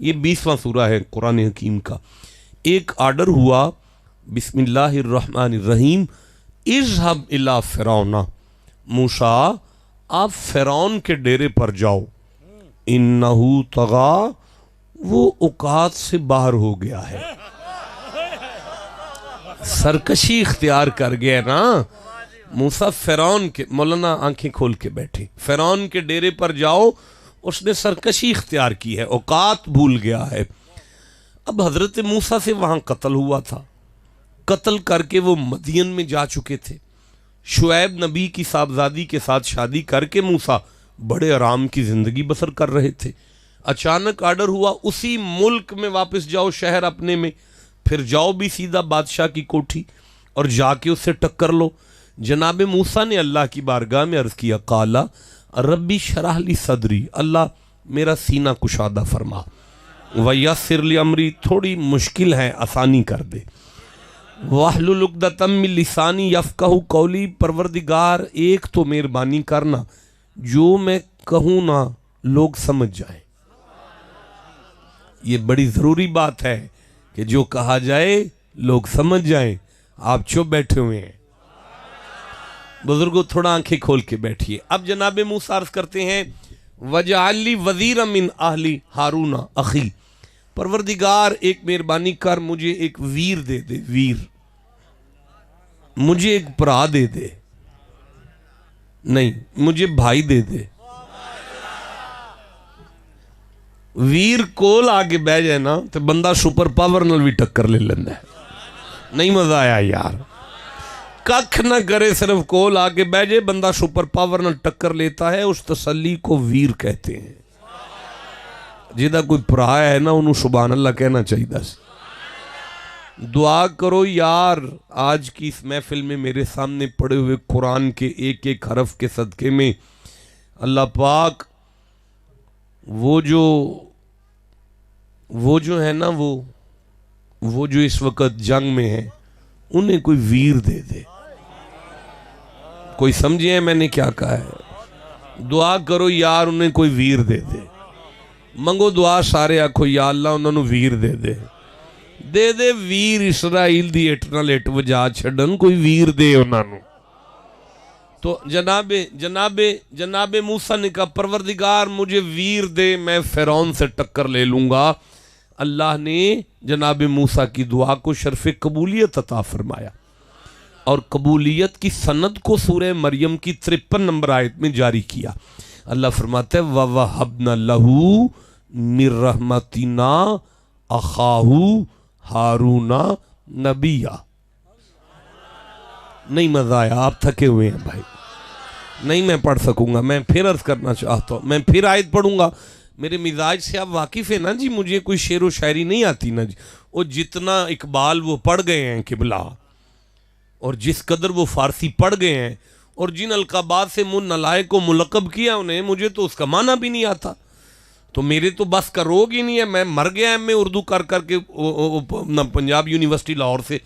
یہ 20واں سورہ ہے قرآن حکیم کا. ایک آرڈر ہوا بسم اللہ الرحمن الرحیم اذهب الی فرعون، موسیٰ آپ فرعون کے ڈیرے پر جاؤ، انہو طغی، وہ اوقات سے باہر ہو گیا ہے، سرکشی اختیار کر گیا نا. موسیٰ فرعون کے، مولانا آنکھیں کھول کے بیٹھے، فرعون کے ڈیرے پر جاؤ، اس نے سرکشی اختیار کی ہے، اوقات بھول گیا ہے. اب حضرت موسیٰ سے وہاں قتل ہوا تھا، قتل کر کے وہ مدین میں جا چکے تھے. شعیب نبی کی صاحبزادی کے ساتھ شادی کر کے موسیٰ بڑے آرام کی زندگی بسر کر رہے تھے. اچانک آرڈر ہوا اسی ملک میں واپس جاؤ، شہر اپنے میں، پھر جاؤ بھی سیدھا بادشاہ کی کوٹھی اور جا کے اس سے ٹکر لو. جناب موسیٰ نے اللہ کی بارگاہ میں عرض کیا، قالا ربی شرح لی صدری، اللہ میرا سینہ کشادہ فرما، ویسر لی امری، تھوڑی مشکل ہے آسانی کر دے، واحلل عقدۃ من لسانی یفقہوا قولی، پروردگار ایک تو مہربانی کرنا، جو میں کہوں نا لوگ سمجھ جائیں. یہ بڑی ضروری بات ہے کہ جو کہا جائے لوگ سمجھ جائیں. آپ چپ بیٹھے ہوئے ہیں بزرگوں، تھوڑا آنکھیں کھول کے بیٹھیے. اب جناب موسیٰ عرض کرتے ہیں وَجَعَلْ لِي وَزِيرًا مِّنْ أَهْلِي هَارُونَ أَخِي، پروردگار ایک مہربانی کر، مجھے ایک ویر دے دے، ویر، مجھے ایک برا دے دے، نہیں مجھے بھائی دے دے. ویر کول آگے بہ جائے نا تو بندہ سپر پاور نال بھی ٹکر لے لینا ہے. نہیں مزہ آیا یار، ککھ نہ کرے صرف کول آگے بہ جائے بندہ سپر پاور نال ٹکر لیتا ہے. اس تسلی کو ویر کہتے ہیں. جیدہ کوئی پرایا ہے نا انہوں سبحان اللہ کہنا چاہیے دا. دعا کرو یار، آج کی اس محفل میں میرے سامنے پڑے ہوئے قرآن کے ایک ایک حرف کے صدقے میں اللہ پاک وہ جو ہے نا وہ جو اس وقت جنگ میں ہے انہیں کوئی ویر دے دے. کوئی سمجھے ہیں میں نے کیا کہا ہے؟ دعا کرو یار انہیں کوئی ویر دے دے. منگو دعا سارے آکھو یا اللہ انہوں نے ویر دے دے، دے دے ویر اسرائیل دی اٹھ نال اٹھ وجا چھڑن، کوئی ویر دے انہوں نے. تو جناب موسیٰ نے کہا پروردگار مجھے ویر دے، میں فرعون سے ٹکر لے لوں گا. اللہ نے جناب موسیٰ کی دعا کو شرف قبولیت عطا فرمایا اور قبولیت کی سند کو سورہ مریم کی 53 نمبر آیت میں جاری کیا. اللہ فرماتا ہے وَوَهَبْنَا لَهُ مِن رَحْمَتِنَا أَخَاهُ هَارُونَ نَبِيًّا. نہیں مزہ آیا، آپ تھکے ہوئے ہیں بھائی، نہیں میں پڑھ سکوں گا. میں پھر عرض کرنا چاہتا ہوں، میں پھر آیت پڑھوں گا. میرے مزاج سے آپ واقف ہیں نا جی، مجھے کوئی شعر و شاعری نہیں آتی نا جی. وہ جتنا اقبال وہ پڑھ گئے ہیں قبلہ، اور جس قدر وہ فارسی پڑھ گئے ہیں، اور جن القابات سے من نلائق کو ملقب کیا انہیں، مجھے تو اس کا معنی بھی نہیں آتا. تو میرے تو بس کا روگ ہی نہیں ہے. میں مر گیا میں اردو کر کے پنجاب یونیورسٹی لاہور سے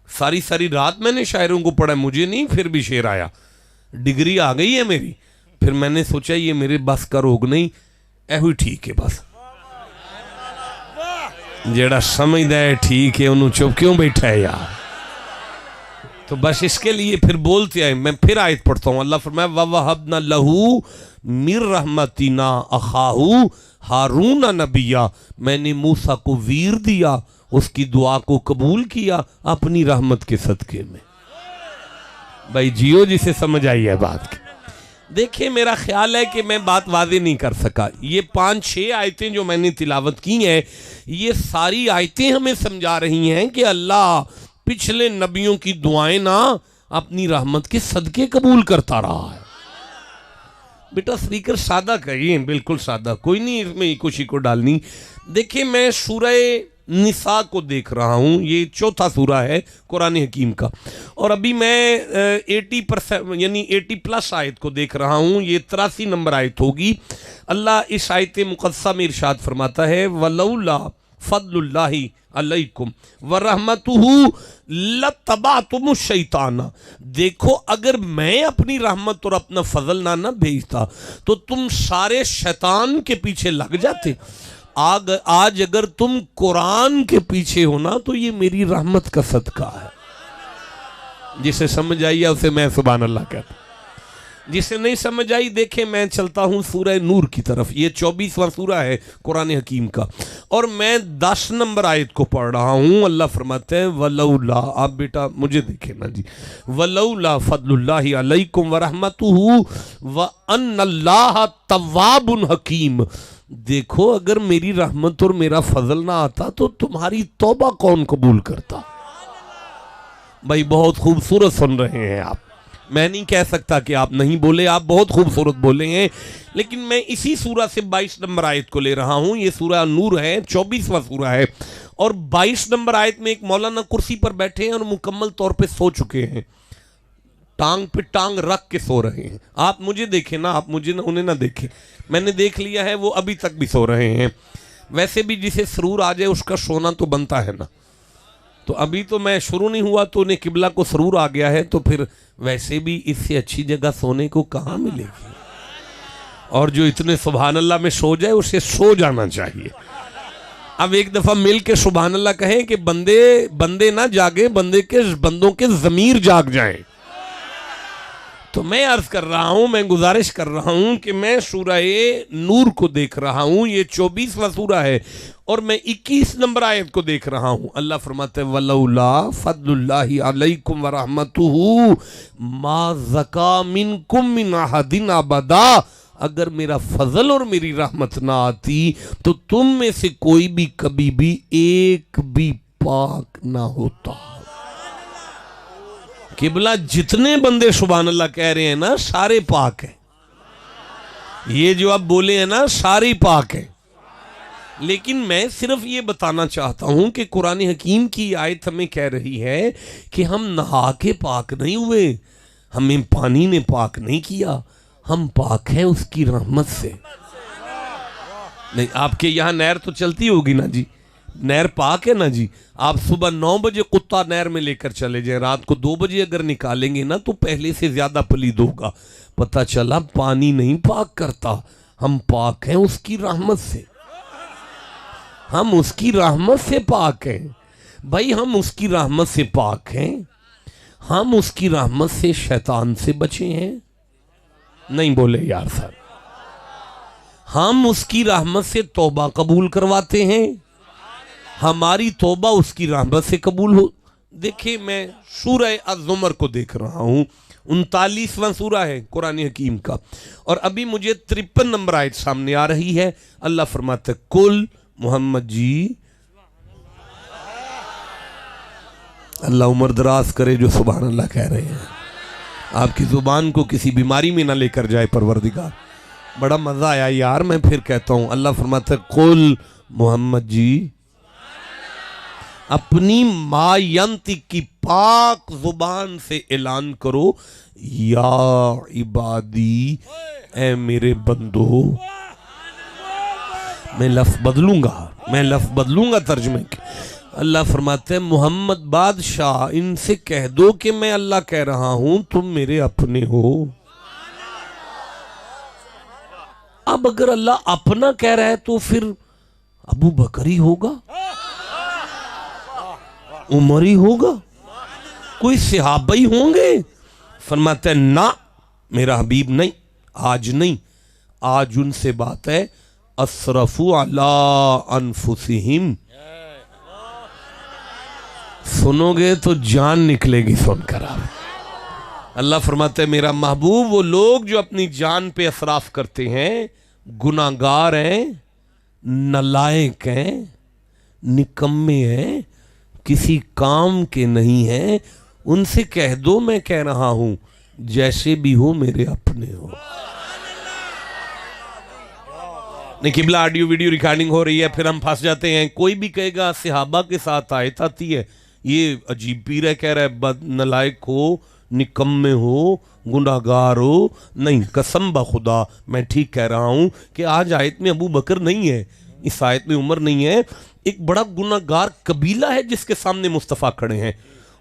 ساری رات میں نے شاعروں کو پڑھا، مجھے نہیں پھر بھی شعر آیا. ڈگری آ گئی ہے میری. پھر میں نے سوچا یہ میرے بس کا روگ نہیں، ایہوئی ٹھیک ہے. بس جیڑا سمجھدا ہے ٹھیک ہے انہوں چپ کیوں بیٹھا ہے یار. تو بس اس کے لیے پھر بولتے آئے. میں پھر آیت پڑھتا ہوں. اللہ فرمایا وَوَهَبْنَا لَهُ مِن رَحْمَتِنَا أَخَاهُ هَارُونَ نَبِيًّا، میں نے موسیٰ کو ویر دیا، اس کی دعا کو قبول کیا اپنی رحمت کے صدقے میں. بھائی جیو جسے سمجھ آئی ہے بات کی. دیکھیں میرا خیال ہے کہ میں بات واضح نہیں کر سکا. یہ 5-6 آیتیں جو میں نے تلاوت کی ہیں، یہ ساری آیتیں ہمیں سمجھا رہی ہیں کہ اللہ پچھلے نبیوں کی دعائیں نہ اپنی رحمت کے صدقے قبول کرتا رہا ہے. بیٹا سپیکر سادہ کہیے، بالکل سادہ، کوئی نہیں اس میں کچھ کو ڈالنی. دیکھیں میں سورہ نساء کو دیکھ رہا ہوں، یہ 4تھا سورہ ہے قرآن حکیم کا، اور ابھی میں 80% یعنی 80+ آیت کو دیکھ رہا ہوں. یہ 83 نمبر آیت ہوگی. اللہ اس آیت مقدسہ میں ارشاد فرماتا ہے وَلَوْلَا فَضْلُ اللَّهِ علیکم وَرَحْمَتُهُ لَتَّبَعْتُمُ الشَّیْطَانَ. دیکھو اگر میں اپنی رحمت اور اپنا فضل نہ بھیجتا تو تم سارے شیطان کے پیچھے لگ جاتے. آج اگر تم قرآن کے پیچھے ہو نا تو یہ میری رحمت کا صدقہ ہے. جسے سمجھ آئی ہے اسے میں سبحان اللہ کہتا ہوں. جسے نہیں سمجھ آئی دیکھیں میں چلتا ہوں سورہ نور کی طرف. یہ 24واں سورہ ہے قرآن حکیم کا اور میں 10 نمبر آیت کو پڑھ رہا ہوں. اللہ فرماتے ہیں ولولا، آپ بیٹا مجھے دیکھیں نا جی، ولولا فضل اللہ علیکم ورحمتہ وان اللہ تواب حکیم. دیکھو اگر میری رحمت اور میرا فضل نہ آتا تو تمہاری توبہ کون قبول کرتا. بھائی بہت خوبصورت سن رہے ہیں آپ، میں نہیں کہہ سکتا کہ آپ نہیں بولے، آپ بہت خوبصورت بولے ہیں، لیکن میں اسی سورہ سے 22 نمبر آیت کو لے رہا ہوں. یہ سورہ نور ہے، 24واں سورہ ہے اور 22 نمبر آیت میں ایک مولانا کرسی پر بیٹھے ہیں اور مکمل طور پہ سو چکے ہیں، ٹانگ پہ ٹانگ رکھ کے سو رہے ہیں. آپ مجھے دیکھیں نا، آپ مجھے انہیں نہ دیکھیں، میں نے دیکھ لیا ہے وہ ابھی تک بھی سو رہے ہیں. ویسے بھی جسے سرور آ جائے اس کا سونا تو بنتا ہے نا، تو ابھی تو میں شروع نہیں ہوا تو انہیں قبلہ کو سرور آ گیا ہے، تو پھر ویسے بھی اس سے اچھی جگہ سونے کو کہاں ملے گی. اور جو اتنے سبحان اللہ میں سو جائے اسے سو جانا چاہیے. اب ایک دفعہ مل کے سبحان اللہ کہیں کہ بندے نہ جاگے، بندوں کے ضمیر جاگ جائیں. تو میں عرض کر رہا ہوں، میں گزارش کر رہا ہوں کہ میں سورہ نور کو دیکھ رہا ہوں، یہ 24واں سورہ ہے اور میں 21 نمبر آیت کو دیکھ رہا ہوں. اللہ فرماتے ہیں ولولا فضل اللہ علیکم ورحمتہ ما زکا منکم من احد ابدا. اگر میرا فضل اور میری رحمت نہ آتی تو تم میں سے کوئی بھی کبھی بھی ایک بھی پاک نہ ہوتا. قبلہ جتنے بندے سبحان اللہ کہہ رہے ہیں نا سارے پاک ہیں. یہ جو آپ بولے ہیں نا سارے پاک ہیں. لیکن میں صرف یہ بتانا چاہتا ہوں کہ قرآن حکیم کی آیت ہمیں کہہ رہی ہے کہ ہم نہا کے پاک نہیں ہوئے، ہمیں پانی نے پاک نہیں کیا، ہم پاک ہیں اس کی رحمت سے. نہیں آپ کے یہاں نہر تو چلتی ہوگی نا جی، نہر پاک ہے نا جی. آپ صبح 9 بجے کتا نہر میں لے کر چلے جائیں، رات کو 2 بجے اگر نکالیں گے نا تو پہلے سے زیادہ پلید ہوگا. پتہ چلا پانی نہیں پاک کرتا، ہم پاک ہیں اس کی رحمت سے. ہم اس کی رحمت سے پاک ہیں بھائی، ہم اس کی رحمت سے پاک ہیں. ہم اس کی رحمت سے شیطان سے بچے ہیں. نہیں بولے یار صاحب. ہم اس کی رحمت سے توبہ قبول کرواتے ہیں، ہماری توبہ اس کی رحمت سے قبول ہو. دیکھیں میں سورہ الزمر کو دیکھ رہا ہوں، 39واں سورہ ہے قرآن حکیم کا اور ابھی مجھے 53 نمبر آیت سامنے آ رہی ہے. اللہ فرماتا ہے کل محمد جی، اللہ عمر دراز کرے جو سبحان اللہ کہہ رہے ہیں، آپ کی زبان کو کسی بیماری میں نہ لے کر جائے پروردگار. بڑا مزہ آیا یار، میں پھر کہتا ہوں. اللہ فرماتا ہے قل محمد جی اپنی ما ینطق کی پاک زبان سے اعلان کرو، یا عبادی، اے میرے بندو. میں لفظ بدلوں گا ترجمے کے. اللہ فرماتے ہیں محمد بادشاہ ان سے کہہ دو کہ میں اللہ کہہ رہا ہوں تم میرے اپنے ہو. اب اگر اللہ اپنا کہہ رہا ہے تو پھر ابو بکر ہی ہوگا، عمر ہی ہوگا، کوئی صحابہ ہی ہوں گے. فرماتے ہیں نہ میرا حبیب نہیں، آج نہیں، آج ان سے بات ہے اسرفوا علی انفسہم. سنو گے تو جان نکلے گی سن کر. اللہ فرماتے ہیں میرا محبوب وہ لوگ جو اپنی جان پہ اسراف کرتے ہیں گناہگار ہیں، نالائق ہیں، نکمے ہیں، کسی کام کے نہیں ہیں. ان سے کہہ دو میں کہہ رہا ہوں جیسے بھی ہو میرے اپنے ہو. نہیں قبلہ آڈیو ویڈیو ریکارڈنگ ہو رہی ہے پھر ہم پھنس جاتے ہیں. کوئی بھی کہے گا صحابہ کے ساتھ آیت آتی ہے، یہ عجیب پیر ہے کہہ رہا ہے بد نالائق ہو، نکمے ہو، گناہگار ہو. نہیں قسم بخدا میں ٹھیک کہہ رہا ہوں کہ آج آیت میں ابو بکر نہیں ہے، اس آیت میں عمر نہیں ہے. ایک بڑا گناہگار قبیلہ ہے جس کے سامنے مصطفیٰ کھڑے ہیں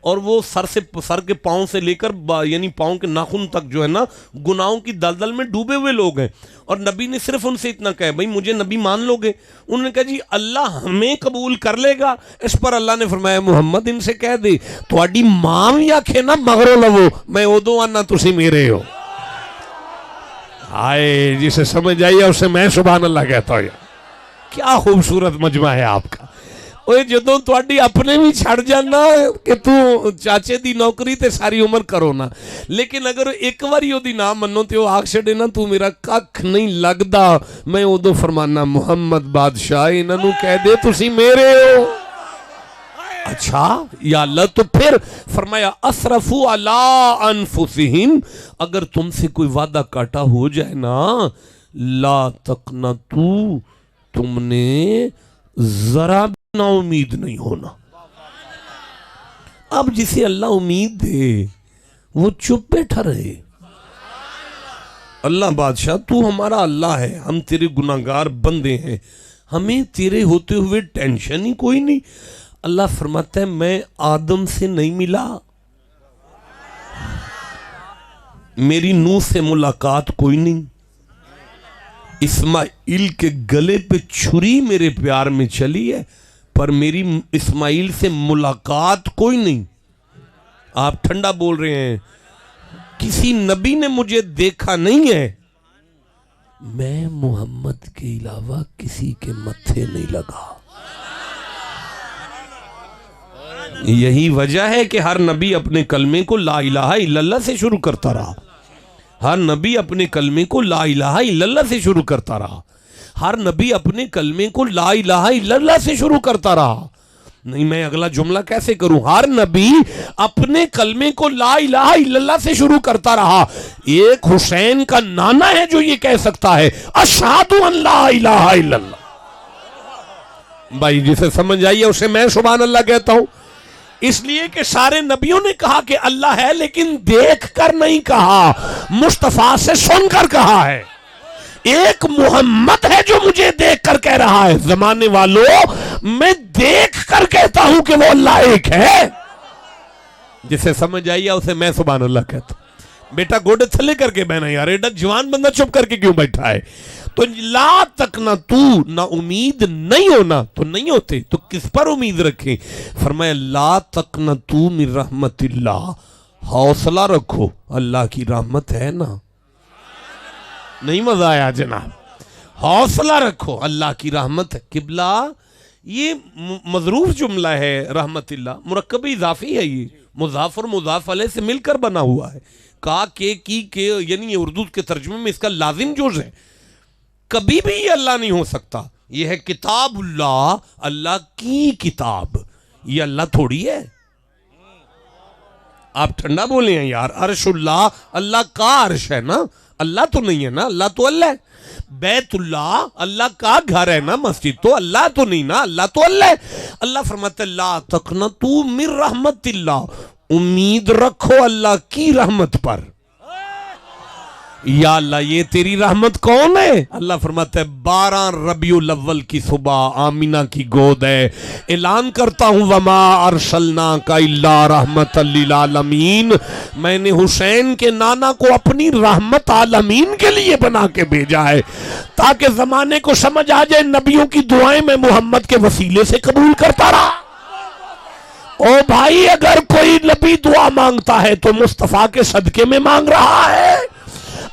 اور وہ سر کے پاؤں سے لے کر یعنی پاؤں کے ناخن تک جو ہے نا گناہوں کی دلدل میں ڈوبے ہوئے لوگ ہیں. اور نبی نے صرف ان سے اتنا کہا بھائی مجھے نبی مان لو گے؟ انہوں نے کہا جی اللہ ہمیں قبول کر لے گا. اس پر اللہ نے فرمایا محمد ان سے کہہ دے تھوڑی ماں بھی آکھے نا مغرو لو میں ادو آنا تسی میرے ہو. آئے جسے سمجھ آئیے اسے میں سبحان اللہ کہتا ہوں. کیا خوبصورت مجمع ہے آپ کا. اوے جدوں تواڈی اپنے بھی چھڑ جانا کہ تو چاچے دی نوکری تے ساری عمر کرو نا, لیکن اگر ایک واری او دی نہ منو تے او آکھ چھڑے نا تو میرا ککھ نہیں لگدا, میں ادو فرمانا محمد بادشاہ انہاں نوں کہہ دے تسی میرے ہو. اچھا یا اللہ, تو پھر فرمایا اسرفوا علی انفسہم, اگر تم سے کوئی وعدہ کاٹا ہو جائے نا لا تقنطوا, تم نے ذرا نا امید نہیں ہونا. اب جسے اللہ امید دے وہ چپ بیٹھا رہے. اللہ بادشاہ تو ہمارا اللہ ہے, ہم تیرے گناہگار بندے ہیں, ہمیں تیرے ہوتے ہوئے ٹینشن ہی کوئی نہیں. اللہ فرماتا ہے میں آدم سے نہیں ملا, میری نوح سے ملاقات کوئی نہیں, اسماعیل کے گلے پہ چھری میرے پیار میں چلی ہے پر میری اسماعیل سے ملاقات کوئی نہیں. آپ ٹھنڈا بول رہے ہیں, کسی نبی نے مجھے دیکھا نہیں ہے, میں محمد کے علاوہ کسی کے متھے نہیں لگا. یہی وجہ ہے کہ ہر نبی اپنے کلمے کو لا الہ الا اللہ سے شروع کرتا رہا. ہر نبی اپنے کلمے کو لا الہ الا اللہ سے شروع کرتا رہا. ہر نبی اپنے کلمے کو لا الہ الا اللہ سے شروع کرتا رہا. نہیں میں اگلا جملہ کیسے کروں؟ ہر نبی اپنے کلمے کو لا الہ الا اللہ سے شروع کرتا رہا. ایک حسین کا نانا ہے جو یہ کہہ سکتا ہے اشہد ان لا الہ الا اللہ. بھائی جسے سمجھ آئیے اسے میں سبحان اللہ کہتا ہوں. اس لیے کہ سارے نبیوں نے کہا کہ اللہ ہے لیکن دیکھ کر نہیں کہا, مصطفیٰ سے سن کر کہا ہے. ایک محمد ہے جو مجھے دیکھ کر کہہ رہا ہے. زمانے والوں میں دیکھ کر کہتا ہوں کہ وہ اللہ ایک ہے. جسے سمجھ آئیے اسے میں سبحان اللہ کہتا ہوں. بیٹا گوڑے تھلے کر کے بہنا یار, ایڈا جوان بندہ چپ کر کے کیوں بیٹھا ہے؟ تو لا تقنطوا, نا امید نہیں ہونا تو نہیں ہوتے, تو کس پر امید رکھیں؟ فرمایا لا تقنطوا من رحمت اللہ, حوصلہ رکھو اللہ کی رحمت ہے نا. نہیں مزہ آیا جناب؟ حوصلہ رکھو اللہ کی رحمت ہے. قبلہ یہ مظروف جملہ ہے رحمت اللہ, مرکب اضافی ہے, یہ مضاف اور مضاف علیہ سے مل کر بنا ہوا ہے. کا کی کے یعنی یہ اردو کے ترجمے میں اس کا لازم جز ہے. کبھی بھی یہ اللہ نہیں ہو سکتا. یہ ہے کتاب اللہ, اللہ کی کتاب. یہ اللہ تھوڑی ہے. آپ ٹھنڈا بولے ہیں یار. عرش اللہ, اللہ کا عرش ہے نا, اللہ تو نہیں ہے نا, اللہ تو اللہ ہے. بیت اللہ, اللہ کا گھر ہے نا, مسجد تو اللہ تو نہیں نا, اللہ تو اللہ ہے. اللہ فرماتا ہے لا تقنطوا من رحمت اللہ, امید رکھو اللہ کی رحمت پر. یا اللہ یہ تیری رحمت کون ہے؟ اللہ فرماتا ہے 12 ربیع الاول کی صبح آمینہ کی گود ہے. اعلان کرتا ہوں وما ارسلناک الا رحمت للعالمین, میں نے حسین کے نانا کو اپنی رحمت عالمین کے لیے بنا کے بھیجا ہے تاکہ زمانے کو سمجھ آ جائے نبیوں کی دعائیں میں محمد کے وسیلے سے قبول کرتا رہا. او بھائی اگر کوئی نبی دعا مانگتا ہے تو مصطفیٰ کے صدقے میں مانگ رہا ہے.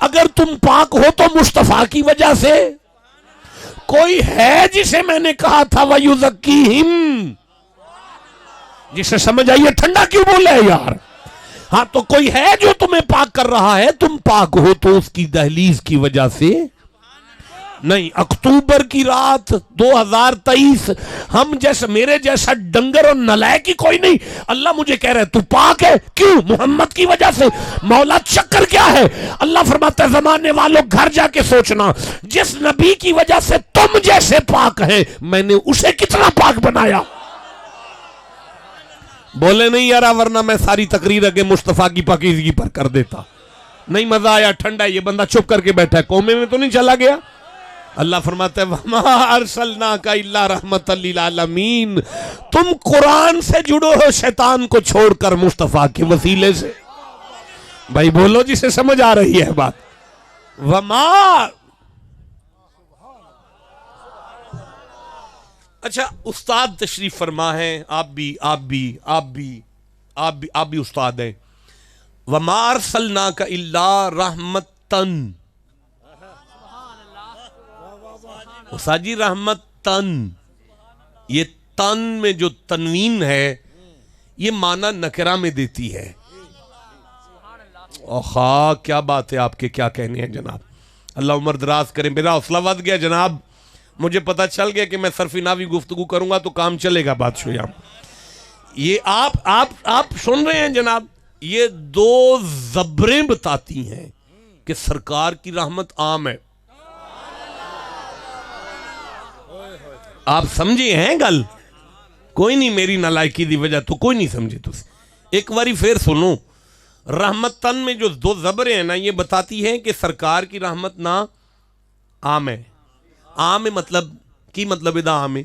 اگر تم پاک ہو تو مصطفیٰ کی وجہ سے. کوئی ہے جسے میں نے کہا تھا وَيُزَكِّيهِمْ, جسے سمجھ آئیے ٹھنڈا کیوں بولے یار؟ ہاں تو کوئی ہے جو تمہیں پاک کر رہا ہے, تم پاک ہو تو اس کی دہلیز کی وجہ سے نہیں. اکتوبر کی رات 2023, ہم جیسا میرے جیسا ڈنگر اور نلائق کی کوئی نہیں. اللہ مجھے کہہ رہا ہے تو پاک ہے, کیوں؟ محمد کی وجہ سے. مولا چکر کیا ہے؟ اللہ فرماتا ہے زمانے والوں گھر جا کے سوچنا, جس نبی کی وجہ سے تم جیسے پاک ہیں میں نے اسے کتنا پاک بنایا. بولے نہیں یارا, ورنہ میں ساری تقریر اگے مصطفیٰ کی پاکیزگی پر کر دیتا. نہیں مزہ آیا؟ ٹھنڈا, یہ بندہ چپ کر کے بیٹھا ہے, کومے میں تو نہیں چلا گیا؟ اللہ فرماتا ہے وَمَا أَرْسَلْنَاكَ إِلَّا رَحْمَةً لِلْعَالَمِينَ، تم قرآن سے جڑو ہو شیطان کو چھوڑ کر مصطفیٰ کے وسیلے سے. بھائی بولو جسے سمجھ آ رہی ہے بات. وَمَا. اچھا استاد تشریف فرما ہے، آپ بھی استاد ہیں. وَمَا أَرْسَلْنَاكَ إِلَّا رَحْمَةً. استاد جی رحمتن، یہ تن میں جو تنوین ہے یہ معنی نکرہ میں دیتی ہے. اوہا کیا بات ہے، آپ کے کیا کہنے ہیں جناب. اللہ عمر دراز کریں. میرا حوصلہ ود گیا جناب، مجھے پتا چل گیا کہ میں صرف ناوی گفتگو کروں گا تو کام چلے گا بادشاہ. یہ آپ سن رہے ہیں جناب، یہ دو زبریں بتاتی ہیں کہ سرکار کی رحمت عام ہے. آپ سمجھے ہیں گل؟ کوئی نہیں، میری نالائکی دی وجہ تو کوئی نہیں سمجھے. تو ایک باری پھر سنو. رحمتن میں جو دو زبریں ہیں نا، یہ بتاتی ہیں کہ سرکار کی رحمت نہ عام ہے. عام مطلب کی مطلب ادا عام ہے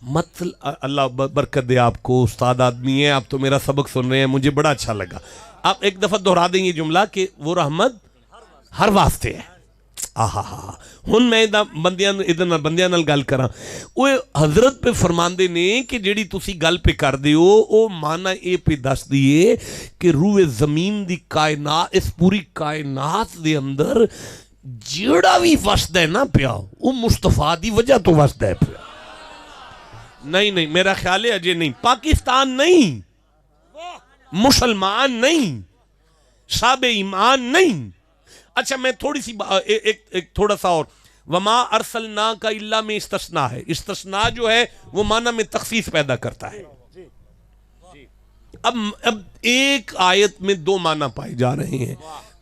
مطلب. اللہ برکت دے آپ کو، استاد آدمی ہے آپ، تو میرا سبق سن رہے ہیں، مجھے بڑا اچھا لگا. آپ ایک دفعہ دہرا دیں یہ جملہ کہ وہ رحمت ہر واسطے ہے. ہن میں بندیاں نال گل کراں. وہ حضرت پہ فرماندے نے کہ جیڑی تسی گل پہ کر دیو او معنی اے پہ دس دیے کہ روح زمین دی کائنات، اس پوری کائنات دے اندر جیڑا بھی وسد ہے نا پیا وہ مصطفیٰ دی وجہ تو وسد ہے پیا. نہیں میرا خیال ہے اجے نہیں، پاکستان نہیں، مسلمان نہیں، صاحب ایمان نہیں. اچھا میں تھوڑی سی ایک تھوڑا سا اور. وما ارسلناک الا میں استثناء ہے. استثناء جو ہے وہ معنی میں تخصیص پیدا کرتا ہے. اب ایک آیت میں دو معنی پائے جا رہے ہیں.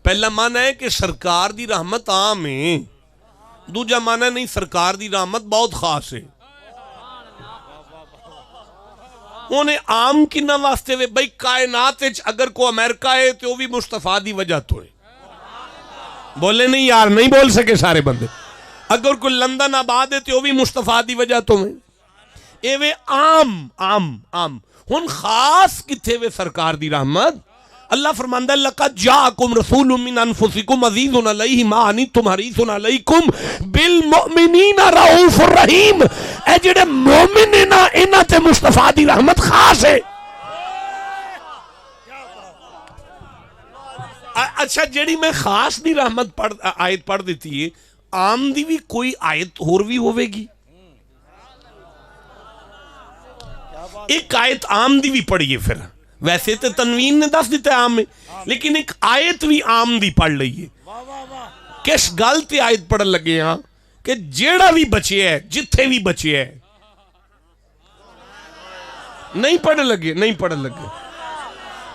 پہلا معنی ہے کہ سرکار دی رحمت عام ہے، دوجا معنی نہیں، سرکار دی رحمت بہت خاص ہے. انہیں عام کی نہ واسطے وے بھائی کائنات اگر کو امریکہ ہے تو وہ بھی مصطفیٰ دی وجہ تو ہے. بولے نہیں یار، نہیں بول سکے سارے بندے. اگر کوئی لندن آباد ہے تو وہ بھی مصطفیٰ دی وجہ تو ہے. اے وے عام ہن خاص کتھے وے سرکار دی رحمت. اللہ فرماندا ہے لقد جاءکم رسول من انفسکم عزیز علیہ ما عنتم حریص علیکم بالمؤمنین رؤوف الرحیم. اے جڑے مومن ہیں نا انہاں تے مصطفیٰ دی رحمت خاص ہے. اچھا جیڑی میں خاص دی رحمت آیت پڑھ دیتی ہے، عام دی بھی کوئی آیت اور بھی ہوئے گی. ایک آیت عام دی بھی پڑھیے. پھر ویسے تو تنوین نے دس دیتا ہے عام میں، لیکن ایک آیت بھی عام دی پڑھ لئیے. کس گل تے آیت پڑھ لگے ہاں کہ جیڑا بھی بچے ہے، جتھے بھی بچے ہے. نہیں پڑھ لگے.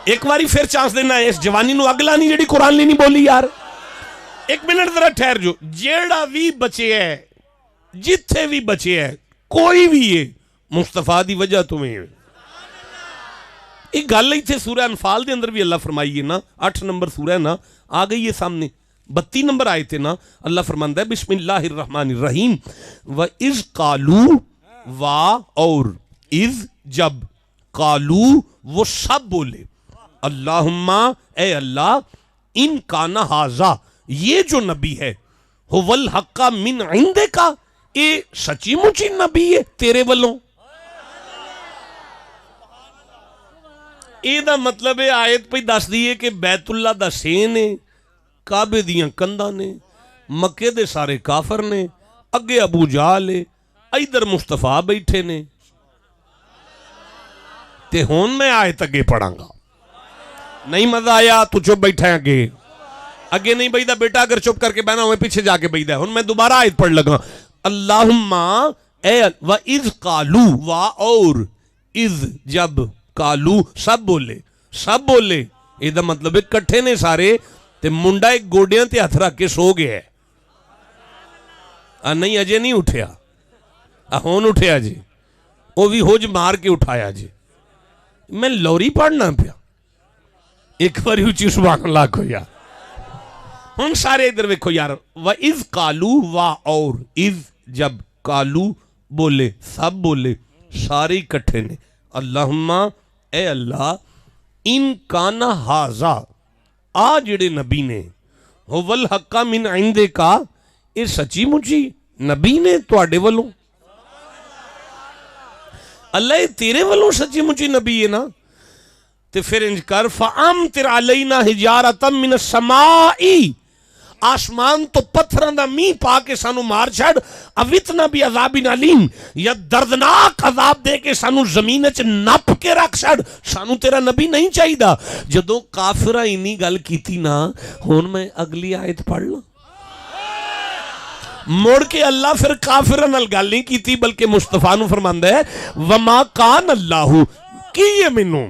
ایک باری پھر چانس دینا ہے. اس جوانی نو اگلا نہیں جیڑی قرآن لی نہیں بولی یار. ایک منٹ ذرا ٹھہر جو. جیڑا بھی بچے ہے، جتھے بھی بچے ہے، کوئی بھی ہے، مصطفیٰ دی وجہ تمہیں. ایک گل ہی تھے سورہ انفال دے اندر بھی اللہ فرمائیے نا، 8 نمبر سورہ ہے نا، آ گئی ہے سامنے 32 نمبر آئے تھے نا. اللہ فرماندہ ہے بسم اللہ الرحمن الرحیم. وَإِذْ قَالُوا وا اور اذ جب قالو وہ سب بولے اللہم اے اللہ ان کانا حاضا یہ جو نبی ہے هو الحق من عندک اے سچی مچی نبی ہے تیرے والوں. اے دا مطلب ہے آیت پہ دس دیئے کہ بیت اللہ دا سین ہے، کعبے دیاں کندہ نے، مکے دے سارے کافر نے، اگے ابو جہل ہے، ادھر مصطفیٰ بیٹھے نے. تے ہون میں آیت اگے پڑھاں گا. نہیں مزہ آیا تو چپ بیٹھا ہے اگے نہیں بیٹھا بیٹا، اگر چپ کر کے بہنا ہوئے پیچھے جا کے بیٹھا ہے. ہن میں دوبارہ آیت پڑھ لگا. اللہم اے وَإِذْ قَالُوا وا اور اذ جب قالو سب بولے. یہ دا مطلب ہے کٹھے نے سارے تے منڈا ایک گوڑیاں تے ہتھ رکھ کے سو گیا ہے. نہیں اجے نہیں اٹھیا، ہون اٹھیا جی، وہ بھی ہوج مار کے اٹھایا جی. میں لوری پڑھنا پیا. ایک باری اچھی سبحان اللہ کو یا ہن سارے ادھر ویکھو یار، وَإِذْ قَالُوا وا اور اذ جب قالو بولے سب بولے سارے اکٹھے نے اللہم اے اللہ ان کان ھذا آ جڑے نبی نے هو الحق من عندک اے سچی مچی نبی نے تواڈے والوں اللہ تیرے والوں سچی مچی نبی ہے نا تے پھر انج کر فَأَمْطِرْ عَلَيْنَا حِجَارَةً مِّنَ السَّمَاءِ آسمان تو پتھراں دا می پا کے سانو مار چھڑ اوِتْنَا بِعَذَابٍ عَلِيمٍ یا دردناک عذاب دے کے سانو زمین وچ نپ کے رکھ چھڑ، سانو تیرا نبی نہیں چاہیدا۔ جدوں کافراں اینی گل کیتی نا، ہن میں اگلی آیت پڑھ لوں موڑ کے اللہ پھر کافراں نال گل نہیں کیتی بلکہ مصطفیٰ نو فرماندا ہے وما کان اللہ کی منو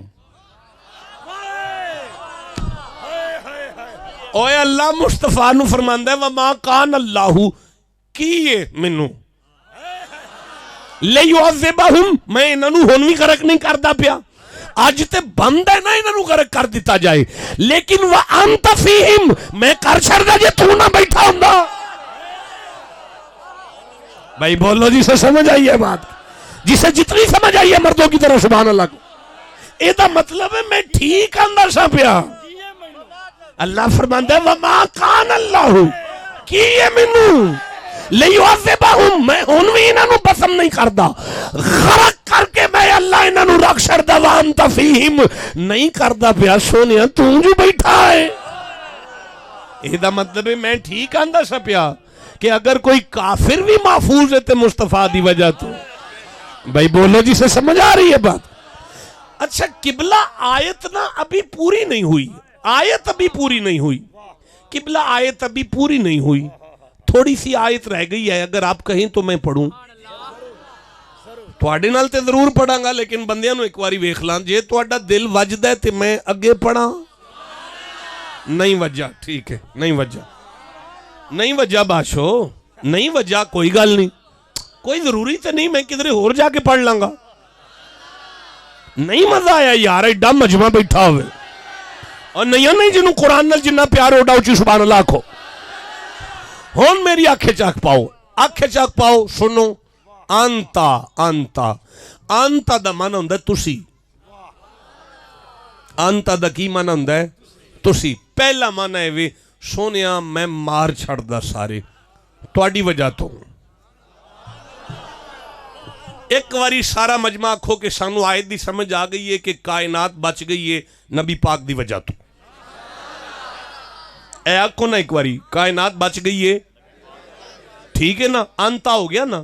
اوے اللہ مصطفیٰ نو فرماندا ہے وما کان اللہ کی منو لیعذبہم میں انہاں نو ہن وی غرق نہیں کردا پیا اج تے بند ہے نا انہاں نو غرق کر دیتا جائے لیکن وانت فیہم میں کر چھڑدا جے تو نہ بیٹھا ہوندا۔ بھائی بولو جسے سمجھ آئی ہے بات، جسے جتنی سمجھ آئی ہے مردوں کی طرح سبحان اللہ کو، اے دا مطلب ہے میں ٹھیک اندر سا پیا۔ اللہ فرماندا ہے وما کان اللہ کی منو لیعذبہم میں ہن وی انہاں نو پسند نہیں کردا غرق کر کے میں اللہ انہاں نو رکھ چھڑدا وانت فیہم نہیں کردا پیا سونیا تو جو بیٹھا ہے۔ اے دا مطلب ہے میں ٹھیک اندر سا پیا کہ اگر کوئی کافر بھی محفوظ ہے تو مصطفیٰ دی وجہ تو۔ بھائی بولو جسے سمجھ آ رہی ہے بات۔ اچھا قبلہ آیت نا ابھی پوری نہیں ہوئی، آیت ابھی پوری نہیں ہوئی، قبلہ آیت ابھی پوری نہیں ہوئی، تھوڑی سی آیت رہ گئی ہے، اگر آپ کہیں تو میں پڑھوں تواڈے نال تے ضرور پڑھاں گا لیکن بندیاں نو ایک واری ویکھ لاں جے تواڈا دل وجدا ہے تے میں اگے پڑھاں نہیں وجہ ٹھیک ہے نہیں وجہ نہیں وجہ باشو نہیں وجہ کوئی گل نہیں کوئی ضروری تے نہیں میں کدھر اور جا کے پڑھ لوں گا نہیں مزہ آیا یار ایڈا مجمع بیٹھا ہوئے اور نہیں جنہوں قرآن نال جنہ پیار اڈا اچھی سبحان اللہ کھو ہون میری آنکھیں چاک پاؤ سنو انتا دا مانا ہوندہ ہے تسی انتا دا کی مانا ہوندہ ہے تسی پہلا مانا ہے وی سونیا میں مار چھڑ دا سارے تواڈی وجہ تو ایک واری سارا مجمع کھو کے سانو آیت دی سمجھ آ گئی ہے کہ کائنات بچ گئی ہے نبی پاک دی وجہ تو اے آکھو نا ایک واری کائنات بچ گئی ہے ٹھیک ہے نا انتا ہو گیا نا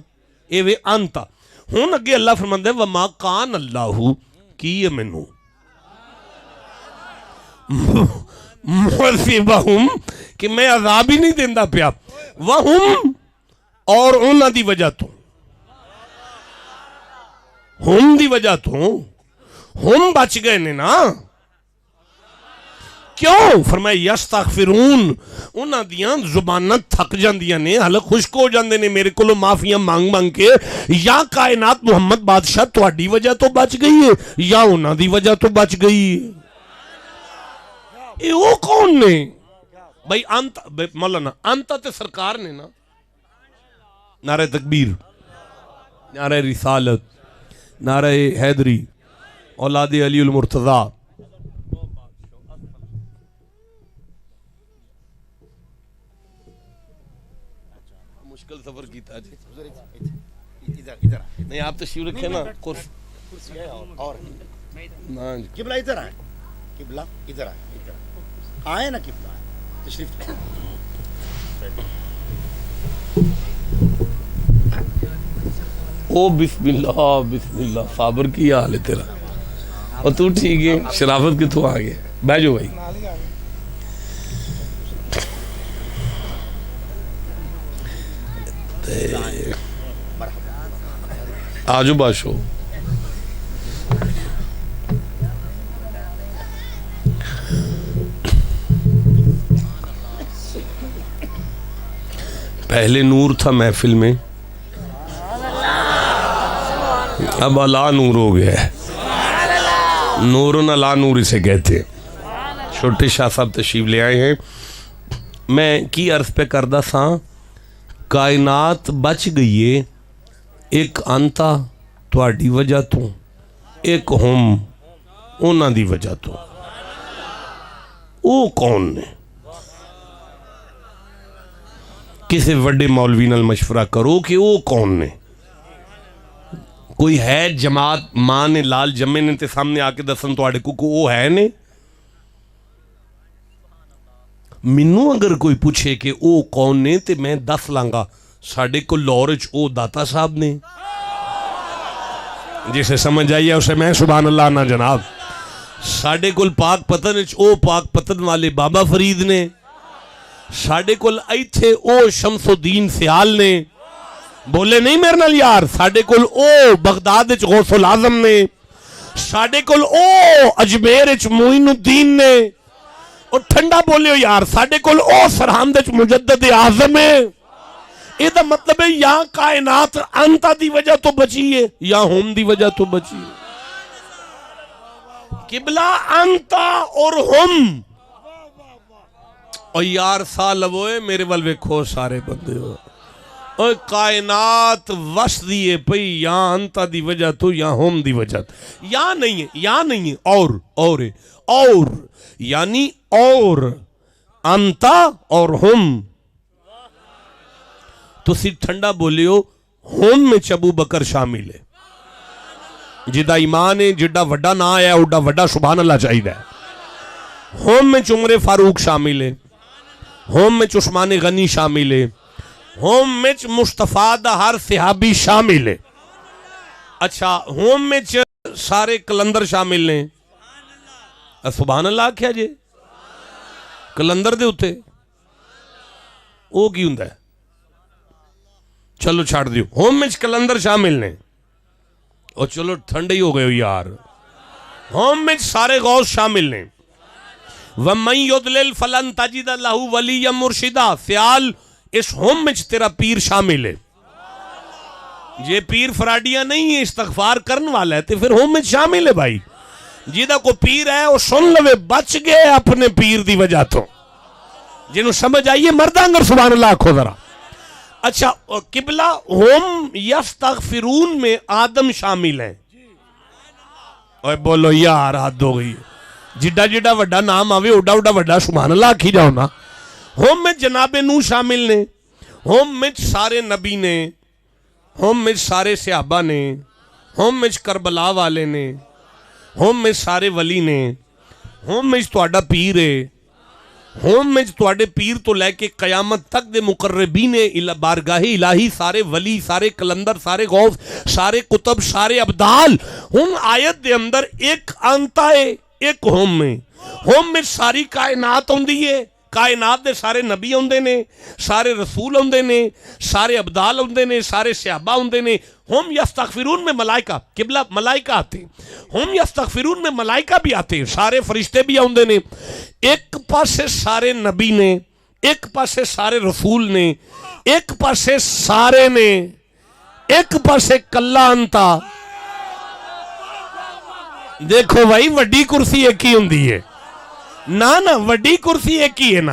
اے وے انتا ہون اگے اللہ فرماندے وما کان اللہ کی منو معذبہم کہ میں عذاب ہی نہیں دیندہ پیا وہم اور انہاں دی وجہ تو ہم دی وجہ تو ہم بچ گئے نے نا کیوں فرمائے یستغفرون انہاں دیاں زباناں تھک جاندیاں نے حلق خشک ہو جاندے نے میرے کولو معافیاں مانگ کے یا کائنات محمد بادشاہ تواڈی وجہ تو بچ گئی ہے یا انہاں دی وجہ تو بچ گئی ہے اے وہ کون نے بھائی انت مولانا انت تے سرکار نے نا نعرہ تکبیر نعرہ رسالت نعرہ حیدری اولاد علی المرتضی مشکل سفر کیتا جی نہیں آپ تشریف رکھیں نا کرسی اور قبلہ ادھر آئے قبلہ ادھر آئے نا قبلہ تشریف او بسم اللہ صابر کی حال ہے تیرا اور تو ٹھیک ہے شرافت کے تو آگے بیجو بھائی آجو باشو پہلے نور تھا محفل میں اب الا نور ہو گیا ہے نور الا نور اسے کہتے ہیں چھوٹے شاہ صاحب تشریف لے آئے ہیں میں کی عرض پہ کردہ ساں کائنات بچ گئی ہے ایک انتا تواڈی وجہ تو ایک ہم انہاں دی وجہ تو او کون نے کسی وڈے مولوی نال مشورہ کرو کہ او کون نے کوئی ہے جماعت ماں نے لال جمے نے تے سامنے آ کے دسن تواڈے کو او ہے نے منو اگر کوئی پوچھے کہ او کون نے تے میں دس لانگا ساڑھے کو لورچ او داتا صاحب نے جسے سمجھ آئیے اسے میں سبحان اللہ نا جناب ساڑھے کل پاک پتنچ او پاک پتن والے بابا فرید نے ساڑھے کل ایتھے او شمس الدین سیال نے بولے نہیں میرے نال یار ساڑھے کل او بغدادچ غوث العظم نے ساڑھے کل او اجمیرچ معین الدین نے اور ٹھنڈا بولے ہو یار ساڑھے کل او سرحندچ مجدد اعظم ہے یہ دا مطلب ہے یا کائنات انتا دی وجہ تو بچی ہے یا ہم دی وجہ تو بچی ہے قبلہ انتا اور ہم اور یار سالوئے میرے والوے کھو سارے بندے ہو اور کائنات وش دیئے پئی یا انتا دی وجہ تو یا ہم دی وجہ تو یا نہیں ہے اور یعنی اور انتا اور ہم تو سی ٹھنڈا بولے ہو ہم میں ابو بکر شامل ہے جدہ ایمان ہے جدہ وڈا نہ آیا ہے اڈا وڈا سبحان اللہ چاہیے ہم میں عمر فاروق شامل ہے ہم میں عثمان غنی شامل ہے ہم میں مصطفیٰ دا ہر صحابی شامل ہے اچھا ہم میں سارے کلندر شامل ہیں سبحان اللہ کیا جے کلندر دے ہوتے وہ کی ہوں ہے چلو چھاڑ دیو ہم میں کلندر شامل نے اور چلو ٹھنڈے ہی ہو گئے ہو یار ہم میں سارے غوث شامل نے وَمَنْ يُضْلِلْ فَلَنْ تَجِدَ لَهُ وَلِيًّا مُرْشِدًا فیال اس ہم میں تیرا پیر شامل ہے یہ پیر فراڈیاں نہیں ہے استغفار کرن والا ہے تو پھر ہم میں شامل ہے بھائی جیدہ کو پیر ہے وہ سن لوے بچ گئے اپنے پیر دی وجہ تو جنہوں سمجھ آئیے مردانگر سبحان اللہ کھو ذرا اچھا قبلہ ہم یستغفرون میں آدم شامل ہیں اوہ بولو یار حد ہو گئی جڈا جڈا وڈا نام آوے اڈا اڈا وڈا سبحان اللہ کھی جاؤ نا ہم میں جناب نو شامل نے ہم میں سارے نبی نے ہم میں سارے صحابہ نے ہم میں کربلا والے نے ہم میں سارے ولی نے ہم میں تواڈا پیر ہے ہم میں تواڈے پیر تو لے کے قیامت تک دے مقربین بارگاہ الہی سارے ولی سارے کلندر سارے غوث سارے کتب سارے ابدال ہم آیت دے اندر ایک انتا ہے ایک ہم میں ساری کائنات ہوندی ہے کائنات دے سارے نبی ہوندے نے سارے رسول ہوندے نے سارے ابدال ہوندے نے سارے صحابہ ہوندے نے ہم یستغفرون میں ملائکہ قبلہ ملائکہ آتے ہیں ہم یستغفرون میں ملائکہ بھی آتے ہیں سارے فرشتے بھی ہوندے نے ایک پاسے سارے نبی نے ایک پاسے سارے رسول نے ایک پاسے سارے نے ایک پاسے کلا انتا دیکھو بھائی وڈی کرسی ایک ہی ہوندی ہے نا وڈی کرسی ایک ہی ہے نا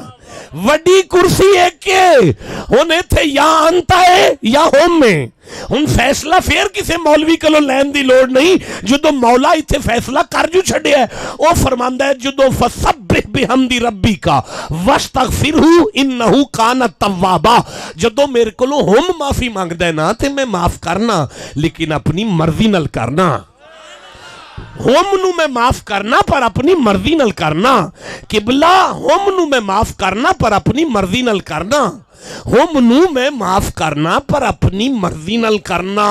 وڈی کرسی ایک ہے انہیں تھے یا انتا ہے یا ہم میں ان فیصلہ پھر کسے مولوی کلو لین دی لوڑ نہیں جدو مولا ایتھے فیصلہ کر جو چھڑے ہے وہ فرماندہ ہے جدو فَسَبِّحْ بِحَمْدِ رَبِّكَ وَاسْتَغْفِرْهُ إِنَّهُ كَانَ تَوَّابًا جدو میرے کلو ہم معافی مانگ دے نا تے میں معاف کرنا لیکن اپنی مرضی نل کرنا ہم نو میں معاف کرنا پر اپنی مرضی نل کرنا قبلہ ہم نو میں معاف کرنا پر اپنی مرضی نل کرنا ہم نو میں معاف کرنا پر اپنی مرضی نل کرنا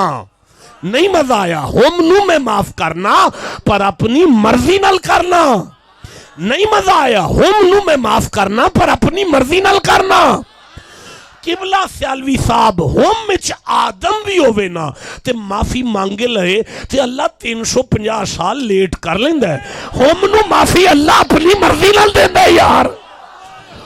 نہیں مزہ آیا ہم نو میں معاف کرنا پر اپنی مرضی نل کرنا نہیں مزہ آیا ہم نو میں معاف کرنا پر اپنی مرضی نل کرنا قبلہ سیالوی صاحب ہم مچ آدم بھی ہوئے نا تے معافی مانگے لئے تے اللہ 350 سال لیٹ کر لیندہ ہے ہم نو معافی اللہ اپنی مرضی نل دیندہ ہے یار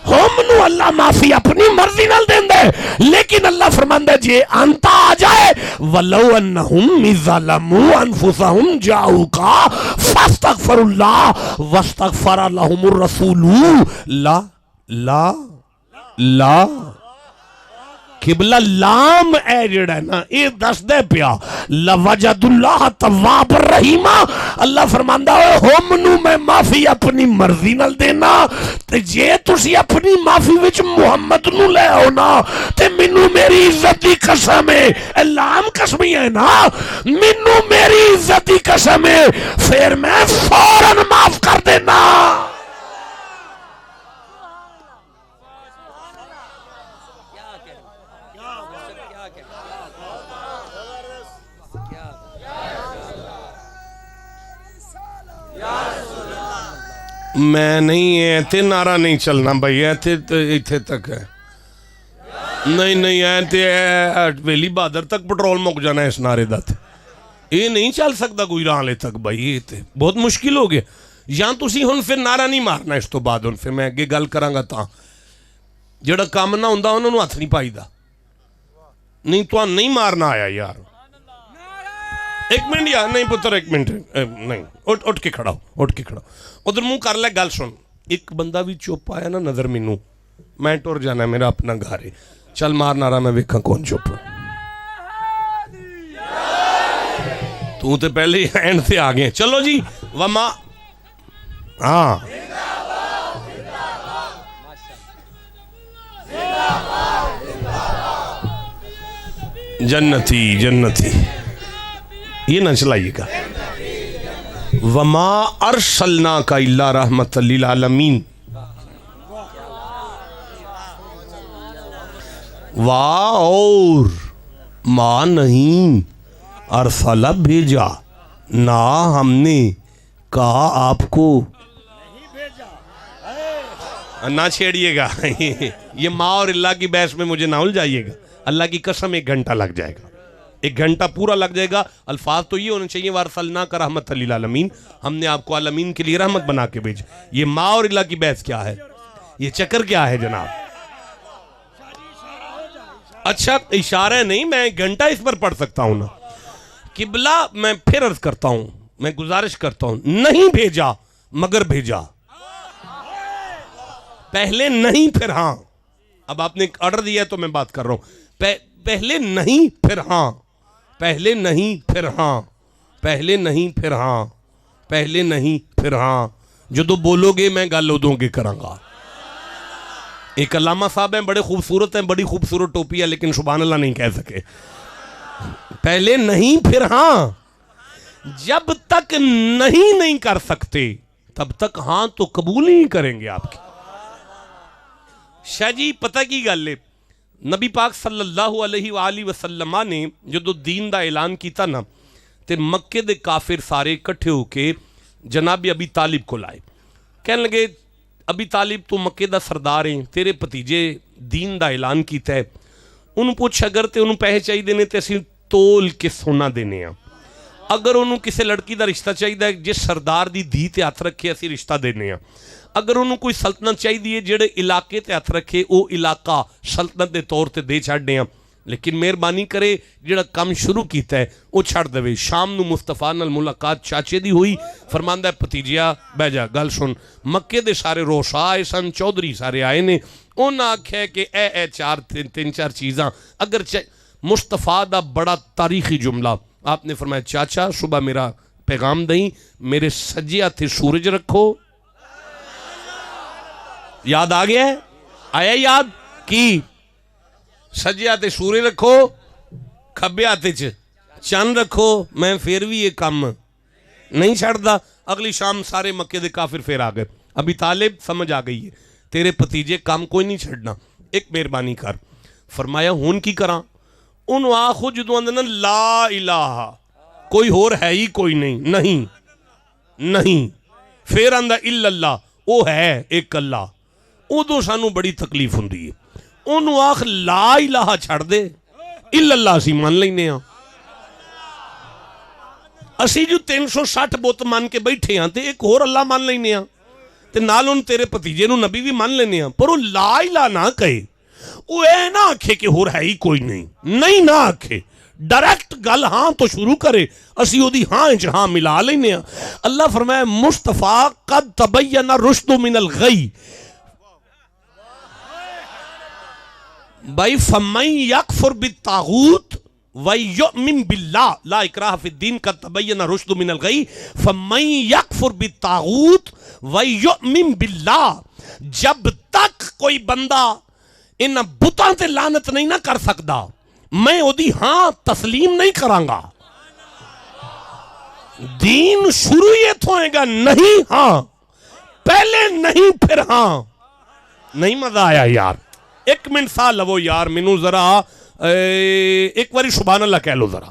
ہم نو اللہ معافی اپنی مرضی نل دیندہ ہے لیکن اللہ فرماندہ ہے جے انتا آ جائے وَلَوْ أَنَّهُمْ مِظَلَمُوا أَنفُسَهُمْ جَاؤُكَ فَاسْتَغْفَرُ اللَّهُ وَاسْتَغْفَرَ لَهُمُ الرَّسُولُ لا لا قبلہ لام اے جڑا ہے نا یہ دس دے پیا لوجد اللہ تواب الرحیم اللہ فرماندا ہے ہم نو میں معافی اپنی مرضی نال دینا تے جے تسی اپنی معافی وچ محمد نو لے آؤ نا تے مینوں میری عزت دی قسم ہے اے لام قسمی ہے نا مینوں میری عزت دی قسم ہے پھر میں فوراً معاف کر دینا میں نہیں ایتھے نعرہ نہیں چلنا بھائی ایتھے تک ہے نہیں ایتھے ویلی بہادر تک پٹرول مک جانا ہے اس نعرے دا یہ نہیں چل سکتا کوئی رالے تک بھائی یہ بہت مشکل ہو گیا یا تسی ہن پھر نعرہ نہیں مارنا اس تو بعد ہن پھر میں اگے گل کراں گا تاں جڑا کام نہ ہوندا انہاں نوں ہاتھ نہیں پائیدا نہیں تو نہیں مارنا آیا یار ایک منٹ یار نہیں پتر ایک منٹ نہیں اٹھ کے کھڑا ہو ادھر منہ کر لے گل سن ایک بندہ بھی چپ آیا نا نظر مینوں میں ٹر جانا ہے میرا اپنا گھر ہے چل مار نعرہ میں ویکھاں کون چپ تو تے پہلے ہی اینڈ سے آ گئے چلو جی وما ہاں جنتی یہ نہ چلائیے گا وما ارسلناک الا رحمت للعالمین اور ما نہیں ارسلہ بھیجا نہ ہم نے کہا آپ کو نہ چھیڑیے گا یہ ما اور اللہ کی بحث میں مجھے نہ الجھائیے گا اللہ کی قسم 1 گھنٹہ لگ جائے گا 1 گھنٹہ پورا لگ جائے گا الفاظ تو یہ ہونے چاہیے وارسلناک رحمت للعالمین ہم نے آپ کو عالمین کے لیے رحمت بنا کے بھیجا یہ ما اور اللہ کی بحث کیا ہے یہ چکر کیا ہے جناب اچھا اشارہ نہیں میں 1 گھنٹہ اس پر پڑھ سکتا ہوں نا قبلہ میں پھر عرض کرتا ہوں میں گزارش کرتا ہوں نہیں بھیجا مگر بھیجا پہلے نہیں پھر ہاں اب آپ نے آرڈر دیا ہے تو میں بات کر رہا ہوں پہلے نہیں پھر ہاں پہلے نہیں پھر ہاں پہلے نہیں پھر ہاں پہلے نہیں پھر ہاں جدو بولو گے میں گل ادوں گے کراں گا ایک علامہ صاحب ہیں بڑے خوبصورت ہیں بڑی خوبصورت ٹوپی ہے لیکن سبحان اللہ نہیں کہہ سکے پہلے نہیں پھر ہاں جب تک نہیں کر سکتے تب تک ہاں تو قبول نہیں کریں گے آپ کی شاہ جی پتہ کی گل ہے نبی پاک صلی اللہ علیہ وآلہ وسلم نے جدو دین دا اعلان کیتا نا تے مکے دے کافر سارے اکٹھے ہو کے جناب ابی طالب کو لائے کہنے لگے ابی طالب تو مکے دا سردار ہیں تیرے پتیجے دین دا اعلان کیتا ہے انہوں پوچھ اگر تے انہوں پیسے چاہی دینے تے اسی تول کے سونا دینے ہیں اگر انہوں کسے لڑکی دا رشتہ چاہی دا جس سردار دی دھی تے ہاتھ رکھے اسی رشتہ دینے ہیں اگر انہوں کوئی سلطنت چاہی دیئے جڑے علاقے تے ہاتھ رکھے او علاقہ سلطنت دے طور تے دے چھڑ دیں لیکن مہربانی کرے جڑا کام شروع کیتا ہے وہ چھڑ دوے شام نو مصطفیٰ نال ملاقات چاچے دی ہوئی فرماندہ ہے پتیجیا بہ جا گل سن مکے دے سارے روشا آئے سن چودھری سارے آئے نے انہوں نے آکھے کہ اے تین چار چیزاں اگر مصطفیٰ دا بڑا تاریخی جملہ آپ نے فرمایا چاچا صبح میرا پیغام دیں میرے سجے ہاتھے سورج رکھو یاد آ گیا ہے آیا یاد کی سجے ہاتھے سورج رکھو کھبے ہاتھے چند رکھو میں پھر بھی یہ کام نہیں چھڑدا اگلی شام سارے مکے دے کافر پھر آ گئے ابھی طالب سمجھ آ گئی ہے تیرے پتیجے کام کوئی نہیں چھڑنا ایک مہربانی کر فرمایا ہون کی کراں انہوں آخو جدو اندنا لا الہ کوئی اور ہے ہی کوئی نہیں پھر اندہ الا اللہ وہ ہے ایک اللہ ادو سانو بڑی تکلیف ہوں دی انہوں آخ لا الہ چھڑ دے الا اللہ سی مان لینے ہاں اسی جو 360 بت مان کے بیٹھے ہاں تے ایک اور اللہ مان لینے ہاں تے نال ان تیرے پتیجے نو نبی بھی مان لینے ہاں پر وہ لا الہ نہ کہے وہ اے نہ آکھے کہ ہور ہے ہی کوئی نہیں نہ آکھے ڈائریکٹ گل ہاں تو شروع کرے اسی او دی ہاں انچ ہاں ملا لینے ہاں اللہ فرمائے مصطفیٰ قد تبین رشد من الغی بھائی فَمَن يَكْفُرْ بِالطَّاغُوتِ وَيُؤْمِن بِاللَّهِ لا اکراہ فی الدین قد تبین الرشد من الغی فَمَن يَكْفُرْ بِالطَّاغُوتِ وَيُؤْمِن بِاللَّهِ جب تک کوئی بندہ ان بتاں تے لعنت نہیں نہ کر سکتا میں اودی ہاں تسلیم نہیں کرانگا. دین شروع یہ تھوئے گا نہیں ہاں پہلے نہیں پھر ہاں. نہیں مزہ آیا یار. ایک منٹ سا لو یار منو ذرا ایک باری سبحان اللہ کہہ لو ذرا.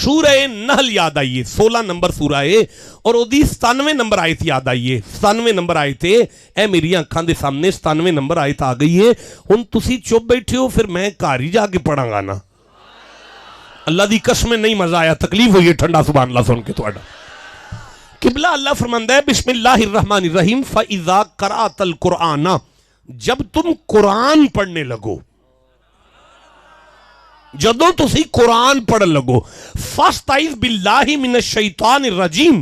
سورہ نحل یاد آئیے 16 نمبر سورہ ہے اور وہ 97 نمبر آیت یاد آئیے. 97 نمبر آیت ہے. اے میری آنکھاں دے سامنے 97 نمبر آیت آ گئی ہے. ہن تسی چپ بیٹھے ہو پھر میں گھر ہی جا کے پڑھاں گا نا. اللہ دی قسم نہیں مزہ آیا تکلیف ہوئی ہے ٹھنڈا سبحان اللہ سن کے تھوڑا. قبلہ اللہ فرماندا ہے بسم اللہ الرحمن الرحیم فَإِذَا قَرَأْتَ الْقُرْآنَ جب تم قرآن پڑھنے لگو جدوں تسی قرآن پڑھ لگو فَاسْتَعِذْ بِاللَّهِ مِنَ الشَّيْطَانِ الرَّجِيمِ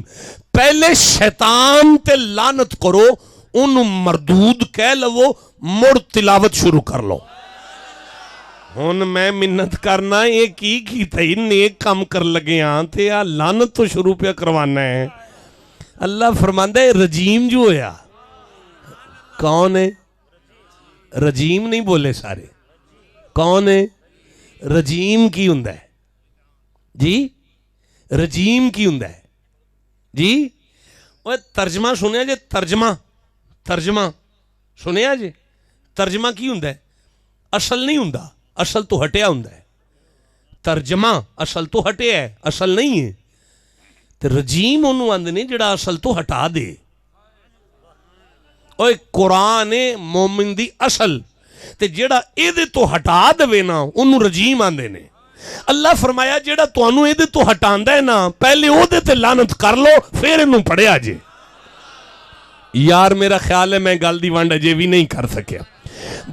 پہلے شیطان تے لعنت کرو ان مردود کہہ لو مڑ تلاوت شروع کر لو. ہن میں منت کرنا یہ کی تھی نیک کام کر لگے ہاں تے لعنت تو شروع پہ کروانا ہے. اللہ فرماندا ہے رجیم جو ہویا کون ہے؟ رجیم نہیں بولے سارے. کون ہے؟ رجیم کی ہوندا ہے جی. رجیم کی ہوندا ہے جی. اوے ترجمہ سنیا جے ترجمہ سنیا جے ترجمہ کی ہوندا ہے؟ اصل نہیں ہوندا اصل تو ہٹیا ہوندا ہے. ترجمہ اصل تو ہٹیا ہے اصل نہیں ہے. تے رجیم انہوں آندے نے جڑا اصل تو ہٹا دے. اوے قرآن مومن دی اصل تے جڑا اے دے تو ہٹا دے نا انہوں رجیم آندے نے. اللہ فرمایا جڑا تو انہوں اے دے تو ہٹاندا ہے نا پہلے او دے تے لعنت کر لو پھر انہوں پڑھیا جے. یار میرا خیال ہے میں گل دی ونڈ اجے بھی نہیں کر سکیا.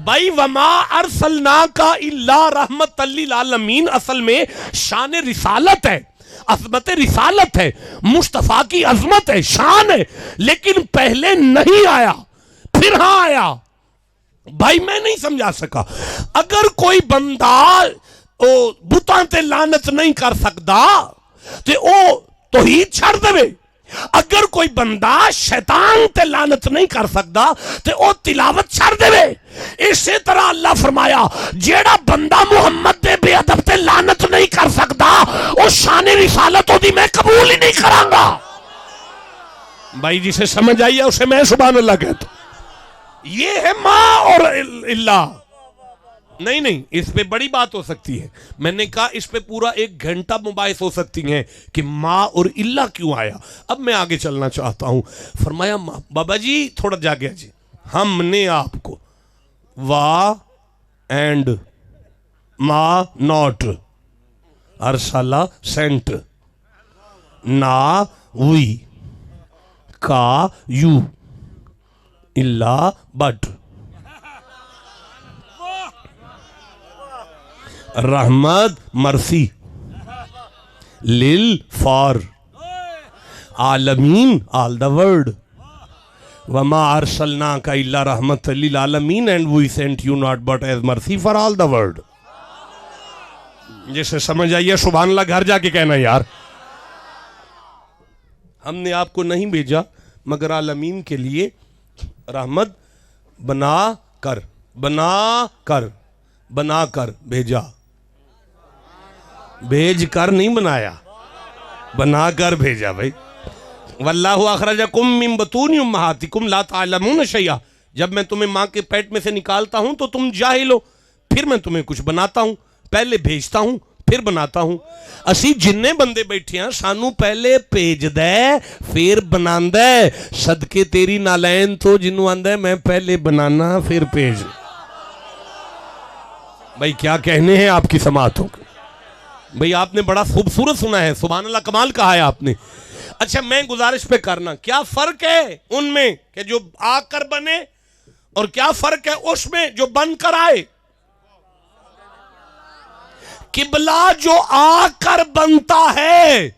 بھائی وما ارسلناکا الا رحمت للعالمین اصل میں شان رسالت ہے عظمت رسالت ہے مصطفیٰ کی عظمت ہے شان ہے لیکن پہلے نہیں آیا پھر ہاں آیا. بھائی میں نہیں سمجھا سکا. اگر کوئی بندہ بتاں تے لعنت نہیں کر سکتا تے او توحید چھڑ دے. اگر کوئی بندہ شیطان تے لعنت نہیں کر سکتا تے او تلاوت چھڑ دے. اسی طرح اللہ فرمایا جیڑا بندہ محمد دے بے ادب تے لعنت نہیں کر سکتا او شان رسالت دی میں قبول ہی نہیں کراں گا. بھائی جسے سمجھ آئی ہے اسے میں سبحان اللہ کہتا ہوں. یہ ہے ماں اور اللہ. نہیں اس پہ بڑی بات ہو سکتی ہے. میں نے کہا اس پہ پورا 1 گھنٹہ مباحث ہو سکتی ہیں کہ ماں اور اللہ کیوں آیا. اب میں آگے چلنا چاہتا ہوں. فرمایا بابا جی تھوڑا جاگیا جی ہم نے آپ کو وا اینڈ ما نوٹ ارسلہ سینٹ نا وی کا یو اللہ بٹ رحمت مرسی لل فار عالمین آل دا ورلڈ وما ارسلناک الا رحمت للعالمین and we sent you not but as mercy for all the world. جیسے سمجھ آئیے سبحان اللہ گھر جا کے کہنا یار. ہم نے آپ کو نہیں بھیجا مگر عالمین کے لیے رحمت بنا کر بھیجا. بھیج کر نہیں بنایا بنا کر بھیجا. بھائی واللہ اخرجکم من بطون امہاتکم لا تعلمون شیئا. جب میں تمہیں ماں کے پیٹ میں سے نکالتا ہوں تو تم جاہل ہو پھر میں تمہیں کچھ بناتا ہوں پہلے بھیجتا ہوں پھر بناتا ہوں. اسی جننے بندے بیٹھے ہیں سانو پہلے بھیج دے پھر بناندا ہے. صدقے تیری نالین تو جنوں آندا ہے میں پہلے بنانا پھر بھیج. بھائی کیا کہنے ہیں آپ کی سماعتوں کو. بھئی آپ نے بڑا خوبصورت سنا ہے سبحان اللہ کمال کہا ہے آپ نے. اچھا میں گزارش پہ کرنا کیا فرق ہے ان میں کہ جو آ کر بنے اور کیا فرق ہے اس میں جو بن کر آئے. قبلہ جو آ کر بنتا ہے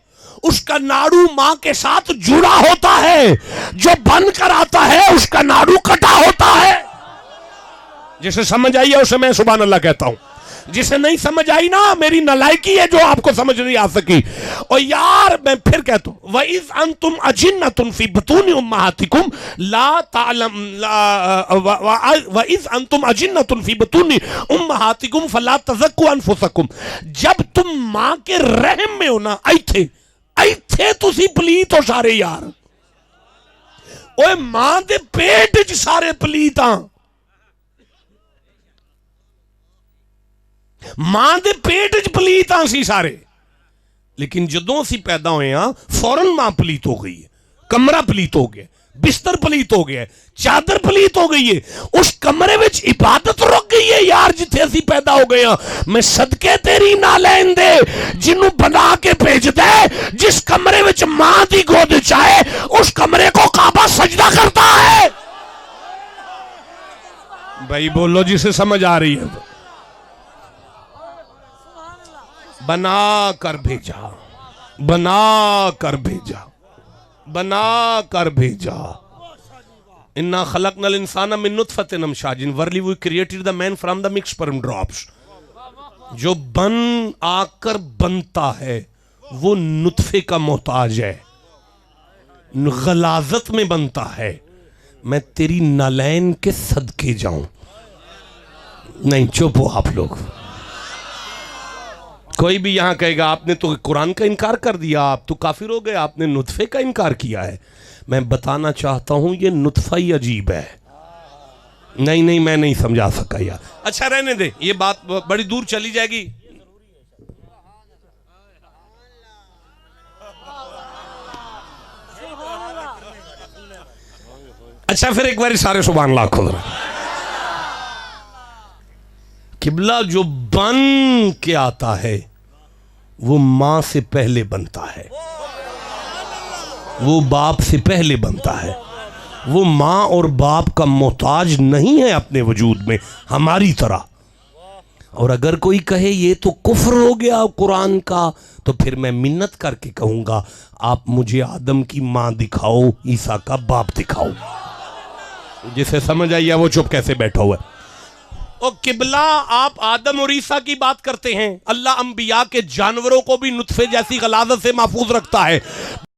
اس کا ناڑو ماں کے ساتھ جڑا ہوتا ہے جو بن کر آتا ہے اس کا ناڑو کٹا ہوتا ہے. جسے سمجھ آئی ہے اسے میں سبحان اللہ کہتا ہوں، جسے نہیں سمجھ آئی نا میری نالائکی ہے جو آپ کو سمجھ نہیں آ سکی۔ اور یار میں پھر کہتا ہوں وَإِذْ أَنْتُمْ أَجِنَّةٌ فِي بُطُونِ أُمَّهَاتِكُمْ لَا تَعْلَمُ وَإِذْ أَنْتُمْ أَجِنَّةٌ فِي بُطُونِ أُمَّهَاتِكُمْ فَلَا تَزَكُّوا أَنفُسَكُمْ، جب تم ماں کے رحم میں ہونا آئی تھے تسی پلیت ہو سارے یار، اوے ماں دے پیٹ وچ سارے پلیت ہاں، ماں دے پیٹ وچ پلیت ہاں سی سارے، لیکن جدوں اسی پیدا ہوئے ہاں فوراً ماں پلیت ہو گئی ہے، کمرہ پلیت ہو گیا، بستر پلیت ہو گیا، چادر پلیت ہو گئی ہے، اس کمرے وچ عبادت رک گئی ہے یار جتھے اسی پیدا ہو گئے ہاں۔ میں صدقے تیری نالین دے جنوں بنا کے بھیج دے، جس کمرے وچ ماں دی گود چاہے اس کمرے کو کعبہ سجدہ کرتا ہے۔ بھائی بولو جسے سمجھ آ رہی ہے، بنا کر بھیجا، بنا کر بھیجا، بنا کر بھیجا۔ اِنَّا خَلَقْنَا الْإِنسَانَ مِن نُطْفَةٍ أَمْشَاجٍ، verily we created the man from the mixed sperm drops۔ جو بن آ کر بنتا ہے وہ نطفے کا محتاج ہے، غلاظت میں بنتا ہے۔ میں تیری نالین کے صدقے جاؤں، نہیں چپ ہو آپ لوگ۔ کوئی بھی یہاں کہے گا آپ نے تو قرآن کا انکار کر دیا، آپ تو کافر ہو گئے، آپ نے نطفے کا انکار کیا ہے۔ میں بتانا چاہتا ہوں یہ نطفہ ہی عجیب ہے۔ نہیں میں نہیں سمجھا سکا یار، اچھا رہنے دے، یہ بات بڑی دور چلی جائے گی۔ اچھا پھر ایک بار سارے سبحان اللہ کھول رہا۔ قبلہ جو بن کے آتا ہے وہ ماں سے پہلے بنتا ہے، وہ باپ سے پہلے بنتا ہے، وہ ماں اور باپ کا محتاج نہیں ہے اپنے وجود میں ہماری طرح۔ اور اگر کوئی کہے یہ تو کفر ہو گیا قرآن کا، تو پھر میں منت کر کے کہوں گا آپ مجھے آدم کی ماں دکھاؤ، عیسیٰ کا باپ دکھاؤ۔ جسے سمجھ آئی ہے وہ چپ کیسے بیٹھا ہوا ہے۔ اور قبلہ آپ آدم اور عیسیٰ کی بات کرتے ہیں، اللہ انبیاء کے جانوروں کو بھی نطفے جیسی غلاظت سے محفوظ رکھتا ہے۔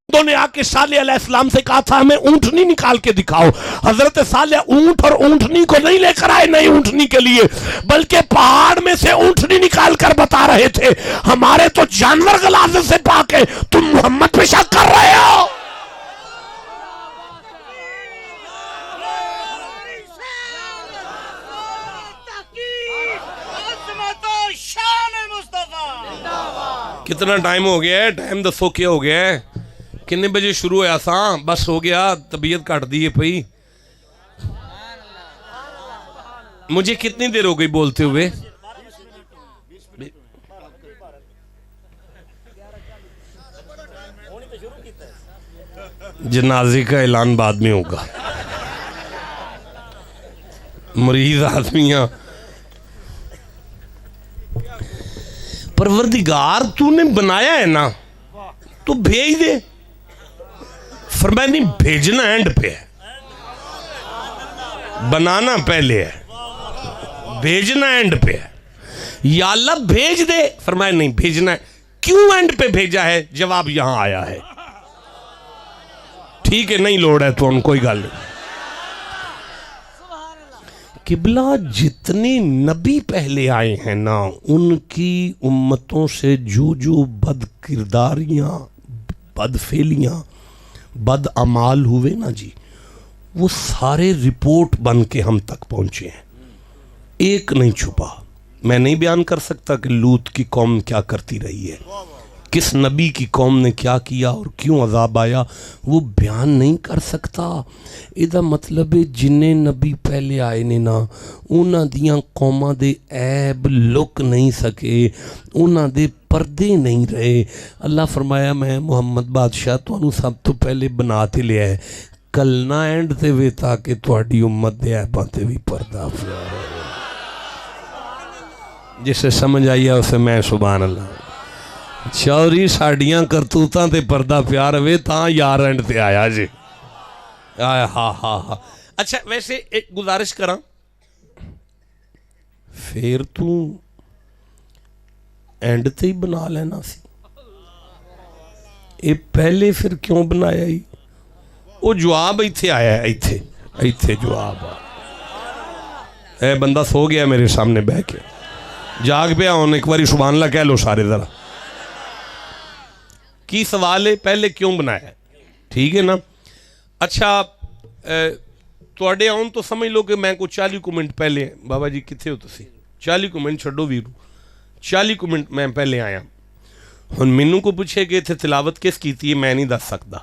بندوں نے آ کے صالح علیہ السلام سے کہا تھا ہمیں اونٹنی نکال کے دکھاؤ، حضرت صالح اونٹ اور اونٹنی کو نہیں لے کر آئے نئی اونٹنی کے لیے، بلکہ پہاڑ میں سے اونٹنی نکال کر بتا رہے تھے ہمارے تو جانور غلاظت سے پاک ہے، تم محمد پہ شک کر رہے ہو۔ کتنا ٹائم ہو گیا ہے؟ ٹائم دسو کیا ہو گیا ہے؟ کتنے بجے شروع ہوا سا؟ بس ہو گیا، طبیعت کٹ دی ہے پئی۔ مجھے کتنی دیر ہو گئی بولتے ہوئے؟ جنازے کا اعلان بعد میں ہوگا، مریض آدمیاں۔ پروردگار تو نے بنایا ہے نا تو بھیج دے، فرمایا نہیں بھیجنا اینڈ پہ ہے، بنانا پہلے ہے، بھیجنا اینڈ پہ ہے۔ یا اللہ بھیج دے، فرمایا نہیں بھیجنا ہے۔ کیوں اینڈ پہ بھیجا ہے؟ جواب یہاں آیا ہے۔ ٹھیک ہے نہیں لوڑ ہے تو ہم کوئی گل نہیں۔ قبلہ جتنے نبی پہلے آئے ہیں نا ان کی امتوں سے جو بد کرداریاں، بد فعلیاں، بد اعمال ہوئے نا جی، وہ سارے رپورٹ بن کے ہم تک پہنچے ہیں، ایک نہیں چھپا۔ میں نہیں بیان کر سکتا کہ لوط کی قوم کیا کرتی رہی ہے، کس نبی کی قوم نے کیا کیا اور کیوں عذاب آیا، وہ بیان نہیں کر سکتا۔ ایدہ مطلب جننے نبی پہلے آئے نے نا انہاں دیاں قوماں دے عیب لک نہیں سکے، انہاں دے پردے نہیں رہے۔ اللہ فرمایا میں محمد بادشاہ تو انہوں سب تو پہلے بناتے لیا ہے، کلنا اینڈ تے وے تاکہ تواڈی امت دے عیباں تے بھی پردہ پیار ہو۔ جسے سمجھ آئی ہے اسے میں سبحان اللہ۔ چوری ساڑیاں کرتوتاں تے پردہ پیار ہوئے تاں یار اینڈ تے آیا جی۔ ہاں۔ اچھا ویسے ایک گزارش کراں، پھر تو اینڈ تے ہی بنا لینا سی، یہ پہلے پھر کیوں بنایا ہی؟ وہ جواب ایتھے آیا ہے، ایتھے جواب آیا۔ اے بندہ سو گیا میرے سامنے بہ کے، جاگ پہ آن ایک باری سبحان اللہ کہہ لو سارے ذرا۔ کی سوال ہے پہلے کیوں بنایا ہے؟ ٹھیک ہے نا؟ اچھا توڑے آن تو سمجھ لو کہ میں کو 40 کو منٹ پہلے، بابا جی کتھے ہو تسی 40 کو منٹ چھڑو ویرو، 40 کو منٹ میں پہلے آیا ہن۔ مینوں کو پوچھے کہ اتنے تلاوت کس کیتی ہے، میں نہیں دس سکتا۔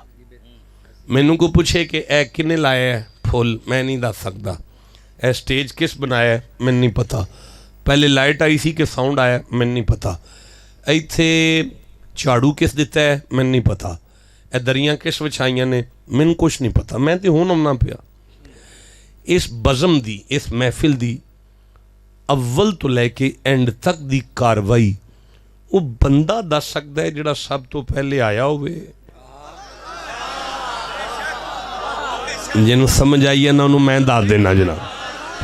مینوں کو پوچھے کہ اے کنے لایا ہے پھول، میں نہیں دس سکتا۔ اے سٹیج کس بنایا ہے، میں نہیں پتا۔ پہلے لائٹ آئی سی کہ ساؤنڈ آیا، میں نہیں پتا۔ ایتھے جھاڑو کس دیتا ہے، میں نہیں پتا۔ اے دریاں کس وچھائیاں نے، میں کچھ نہیں پتا۔ میں تے ہوں نمنا پیا اس بزم دی، اس محفل دی اول تو لے کے اینڈ تک دی کاروائی وہ بندہ دس سکتا ہے جڑا سب تو پہلے آیا ہوئے۔ جنہوں سمجھ آئیے نا انہوں میں دار دینا جناب۔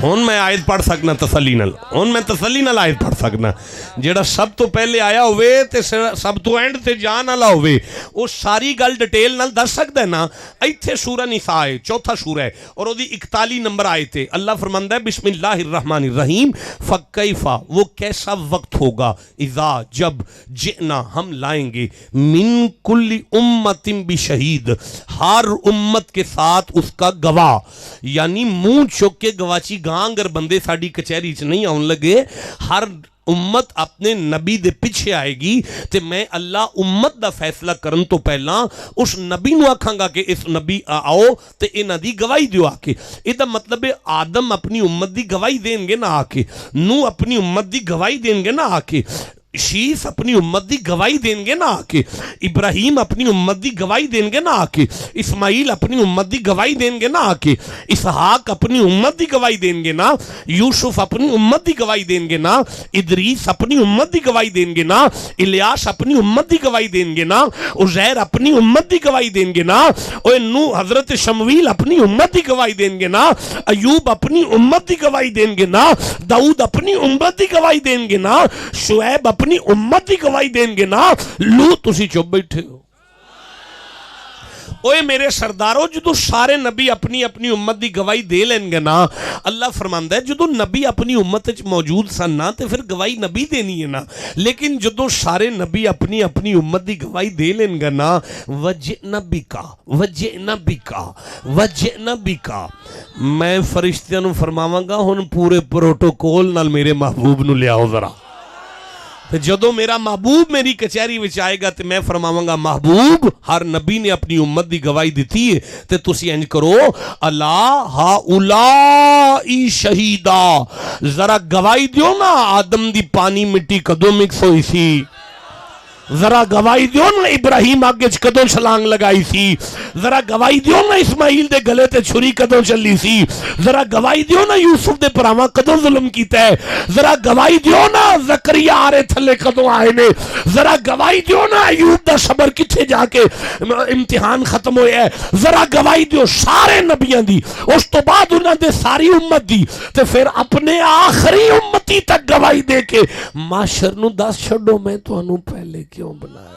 ہون میں آیت پڑھ سکنا تسلی نال، ہون میں تسلی نال آیت پڑھ سکنا۔ جیڑا سب تو پہلے آیا ہوئے تے سب تو اینڈ تے جان آلا ہوئے، وہ ساری گل ڈیٹیل نال دس سکتا ہے نا۔ ایتھے سورہ نساء ہے، چوتھا سورہ ہے، اور وہ دی 41 نمبر آیت ہے۔ اللہ فرماندہ ہے بسم اللہ الرحمن الرحیم، فکیفا وہ کیسا وقت ہوگا، اذا جب جئنا ہم لائیں گے، من کل امت بشہید ہر امت کے ساتھ اس کا گواہ، یعنی منہ چک کے گواچی گاں اگر بندے ساڑی کچہری چ نہیں آن لگے، ہر امت اپنے نبی دے پیچھے آئے گی تے میں اللہ امت دا فیصلہ کرن تو پہلا اس نبی نو آکھاں گا کہ اس نبی آؤ تے انہاں دی گواہی دیو آ کے۔ یہ مطلب ہے آدم اپنی امت دی گواہی دیں گے نہ آ کے، نو اپنی امت دی گواہی دیں گے نہ آ کے، شیف اپنی امت دی گواہی دیں گے نہ آ کے، ابراہیم اپنی امت دی گواہی دیں گے نہ آ کے، اسماعیل اپنی امت دی گواہی دیں گے نہ آ کے، اسحاق اپنی امت دی گواہی دیں گے نہ، یوسف اپنی امت دی گواہی دیں گے نہ، ادریس اپنی امت دی گواہی دیں گے نہ، الیاس اپنی امت دی گواہی دیں گے نہ، عزیر اپنی امت دی گواہی دیں گے نہ، نوح حضرت شمویل اپنی امت دی گواہی دیں گے نہ، ایوب اپنی امت دی گواہی دیں گے نہ، داؤد اپنی امت دی گواہی دیں گے نہ، شعیب اپنی امت دی گواہی دیں گے نا۔ لوط تسی چپ بیٹھے ہو۔ اوے میرے سردارو، جدو سارے نبی اپنی اپنی امت دی گواہی دے لیں گے نا، اللہ فرماندہ ہے جدو نبی اپنی امت موجود سن نا تے پھر گواہی نبی دینی ہے نا، لیکن جدو سارے نبی اپنی اپنی امت دی گواہی دے لیں گے نا، وجئنا بکا وجئنا بکا وجئنا بکا، میں فرشتیاں نو فرماواں گا ہن پورے پروٹوکول نال میرے محبوب نو لے آؤ ذرا۔ جدو میرا محبوب میری کچہری وچ آئے گا تو میں فرماواں گا محبوب ہر نبی نے اپنی امت دی گواہی دیتی ہے تے تسی انج کرو، اللہ ہاؤلائی شہیدہ، ذرا گواہی دیو نا آدم دی پانی مٹی کدوں مکس ہوئی سی، ذرا گواہی دیو نا ابراہیم آگے کدوں چھلانگ لگائی سی، ذرا گواہی دیو نا اسماعیل دے گلے تے چھری کدوں چلی سی، ذرا گواہی دیو نا یوسف دے پراواں کدوں ظلم کیتا ہے، ذرا گواہی دیو نا زکریا آرے تھلے کدوں آئے نے، ذرا گواہی دیو نا ایوب دا صبر کتھے جا کے امتحان ختم ہوئے ہے، ذرا گواہی دیو سارے نبیاں دی، اس تو بعد انہاں دے ساری امت دی، تے پھر اپنے آخری امتی تک گواہی دے کے معاشر نو دس چھڑو میں تو انہوں پہلے کیوں بنایا۔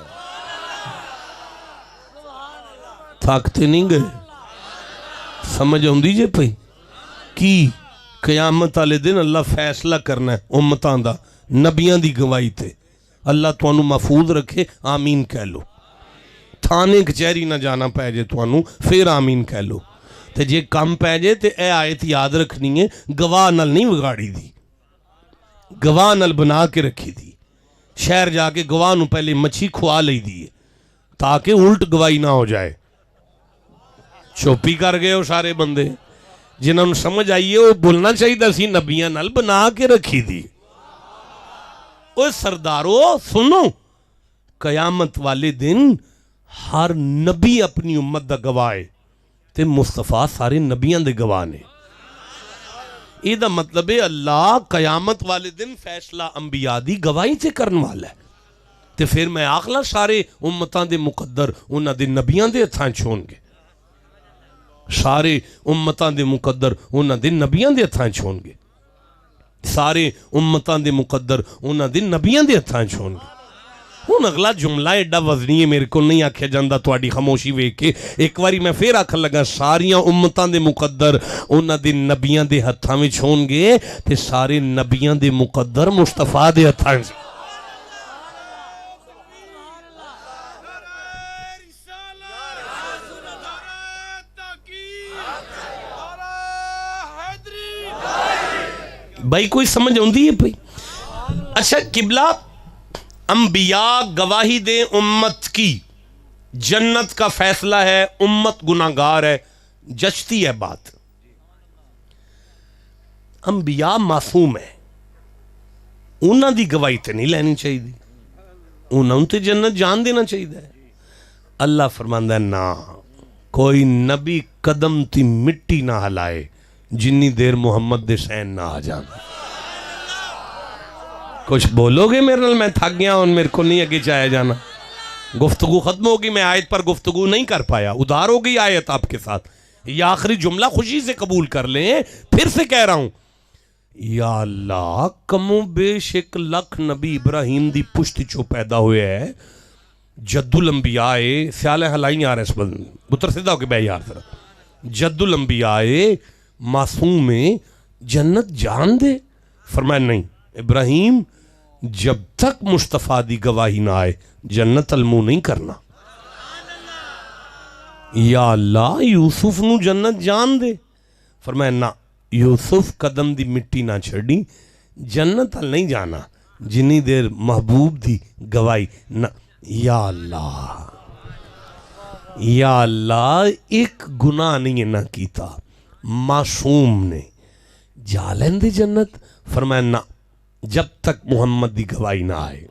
تھاکتے نہیں گئے، سمجھ ہوں دیجئے پہی کی قیامت والے دن اللہ فیصلہ کرنا ہے امتاں دا نبیاں دی گواہی تے۔ اللہ تو انہوں محفوظ رکھے، آمین کہہ لو۔ تھانے کچہری نہ جانا پہ جے تو انہوں پھر آمین کہہ لو۔ تے جے کم پہ جے تے اے آیت یاد رکھنی ہے، گواہ نل نہیں بگاڑی دی، گواہ نل بنا کے رکھی دی۔ شہر جا کے گواہ نو پہلے مچھی کھوا لئی دیئے تاکہ الٹ گواہی نہ ہو جائے۔ چوپی کر گئے ہو سارے بندے، جنہوں نے سمجھ آئیے وہ بولنا چاہیے دا سی نبیاں نال بنا کے رکھی دی۔ اوہ سردارو سنو، قیامت والے دن ہر نبی اپنی امت دا گواہ ہے تے مصطفیٰ سارے نبیاں دے گواہ نے۔ یہ دا مطلب ہے اللہ قیامت والے دن فیصلہ انبیاء دی گواہی سے کرنے والا ہے، تے پھر میں آخلا سارے امتاں دے مقدر انہاں دے نبیاں دے ہتھاں چھون گے، سارے امتاں دے مقدر انہاں دے نبیاں دے ہتھاں چھون گے۔ سارے امتاں دے مقدر انہاں دے نبیاں دے ہتھاں وچ ہون گے۔ ہن اگلا جملہ ایڈا وزنی ہے، میرے کو نہیں آکھیا جاندا تواڈی خاموشی ویکھ کے، ایک واری میں پھر آکھن لگا ساریاں امتاں دے مقدر انہاں دے نبیاں دے ہتھاں وچ ہون گے تے سارے نبیاں دے مقدر مصطفیٰ دے ہتھاں وچ۔ بھائی کوئی سمجھ ہوندی ہے بھائی؟ اچھا قبلہ، انبیاء گواہی دے امت کی، جنت کا فیصلہ ہے، امت گناہگار ہے، جچتی ہے بات۔ انبیاء معصوم ہے، انہاں دی گواہی تے نہیں لینی چاہیے، انہاں تے جنت جان دینا چاہیے۔ اللہ فرماندا ہے نا، کوئی نبی قدم تی مٹی نہ ہلائے جنی دیر محمد دے سین نہ آ جان۔ کچھ بولو گے میرے نال؟ میں تھک گیا ہوں، میرے کو نہیں اگے چاہیا جانا، گفتگو ختم ہوگی، میں آیت پر گفتگو نہیں کر پایا، ادھار ہو گئی آیت آپ کے ساتھ۔ یہ آخری جملہ خوشی سے قبول کر لیں، پھر سے کہہ رہا ہوں، یا اللہ کم و بیش 1 لاکھ نبی ابراہیم دی پشت چو پیدا ہوئے ہے، جد الانبیاء سیالے ہلائی آ رہے اس بند بطر سیدھا ہو کے بے یار طرح، جد الانبیاء معصوم میں جنت جان دے؟ فرمایا نہیں، ابراہیم جب تک مصطفیٰ دی گواہی نہ آئے جنت المو نہیں کرنا۔ یا اللہ یوسف نو جنت جان دے؟ فرمایا نہ، یوسف قدم دی مٹی نہ چھڑی، جنت ال نہیں جانا جنی دیر محبوب دی گواہی نہ۔ یا اللہ، یا اللہ ایک گناہ نہیں نہ کیتا، معصوم نے، جا لین دے جنت؟ فرمایا نہ، جب تک محمد دی گواہی نہ آئے۔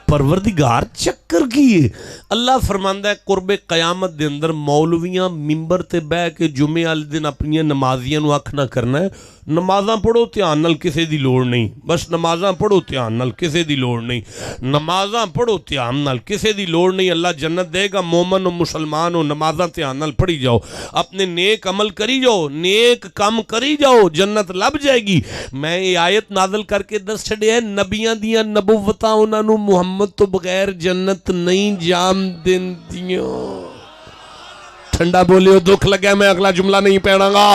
پروردگار چکر کیے۔ اللہ فرماندہ ہے قرب قیامت دے اندر مولویاں ممبر تے بہ کے جمعے والے دن اپنی نمازیاں نو آکھ نہ کرنا ہے نمازاں پڑھو دھیان نال کسے دی لوڑ نہیں، بس نمازاں پڑھو دھیان نال کسے دی لوڑ نہیں، نمازاں پڑھو دھیان نال کسے دی لوڑ نہیں، اللہ جنت دے گا۔ مومن و مسلمان ہو، نمازاں دھیان نال پڑھی جاؤ، اپنے نیک عمل کری جاؤ، نیک کام کری جاؤ، جنت لب جائے گی۔ میں یہ آیت نازل کر کے دس چھڑے ہیں نبیاں دیاں نبوتاں انہاں نو محمد تو بغیر جنت نہیں جام دین دیوں۔ ٹھنڈا بولیو، دکھ لگا، میں اگلا جملہ نہیں پڑھاں گا۔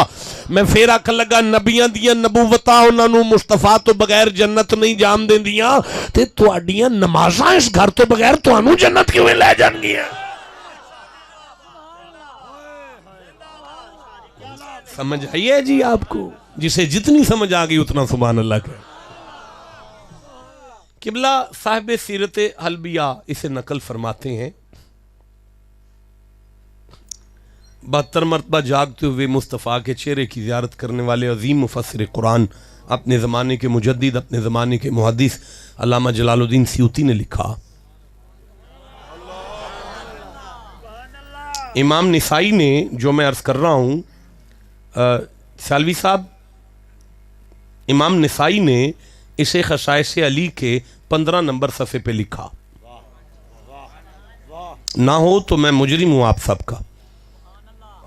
میں پھر آکھن لگا نبیاں دیاں نبوتاں انہاں نو مصطفیٰ تو بغیر جنت نہیں جام دیندیاں، تے تواڈیاں نمازاں اس گھر تو بغیر تانوں جنت کیوں لے جان گیاں؟ سمجھ آئی ہے جی آپ کو؟ جسے جتنی سمجھ آ گئی اتنا سبحان اللہ کہ قبلہ صاحب سیرت حلبیہ اسے نقل فرماتے ہیں 72 مرتبہ جاگتے ہوئے مصطفیٰ کے چہرے کی زیارت کرنے والے عظیم مفسر قرآن، اپنے زمانے کے مجدد، اپنے زمانے کے محدث علامہ جلال الدین سیوطی نے لکھا، امام نسائی نے، جو میں عرض کر رہا ہوں سالوی صاحب، امام نسائی نے اسے خصائص علی کے 15 نمبر صفحے پہ لکھا، نہ ہو تو میں مجرم ہوں آپ سب کا۔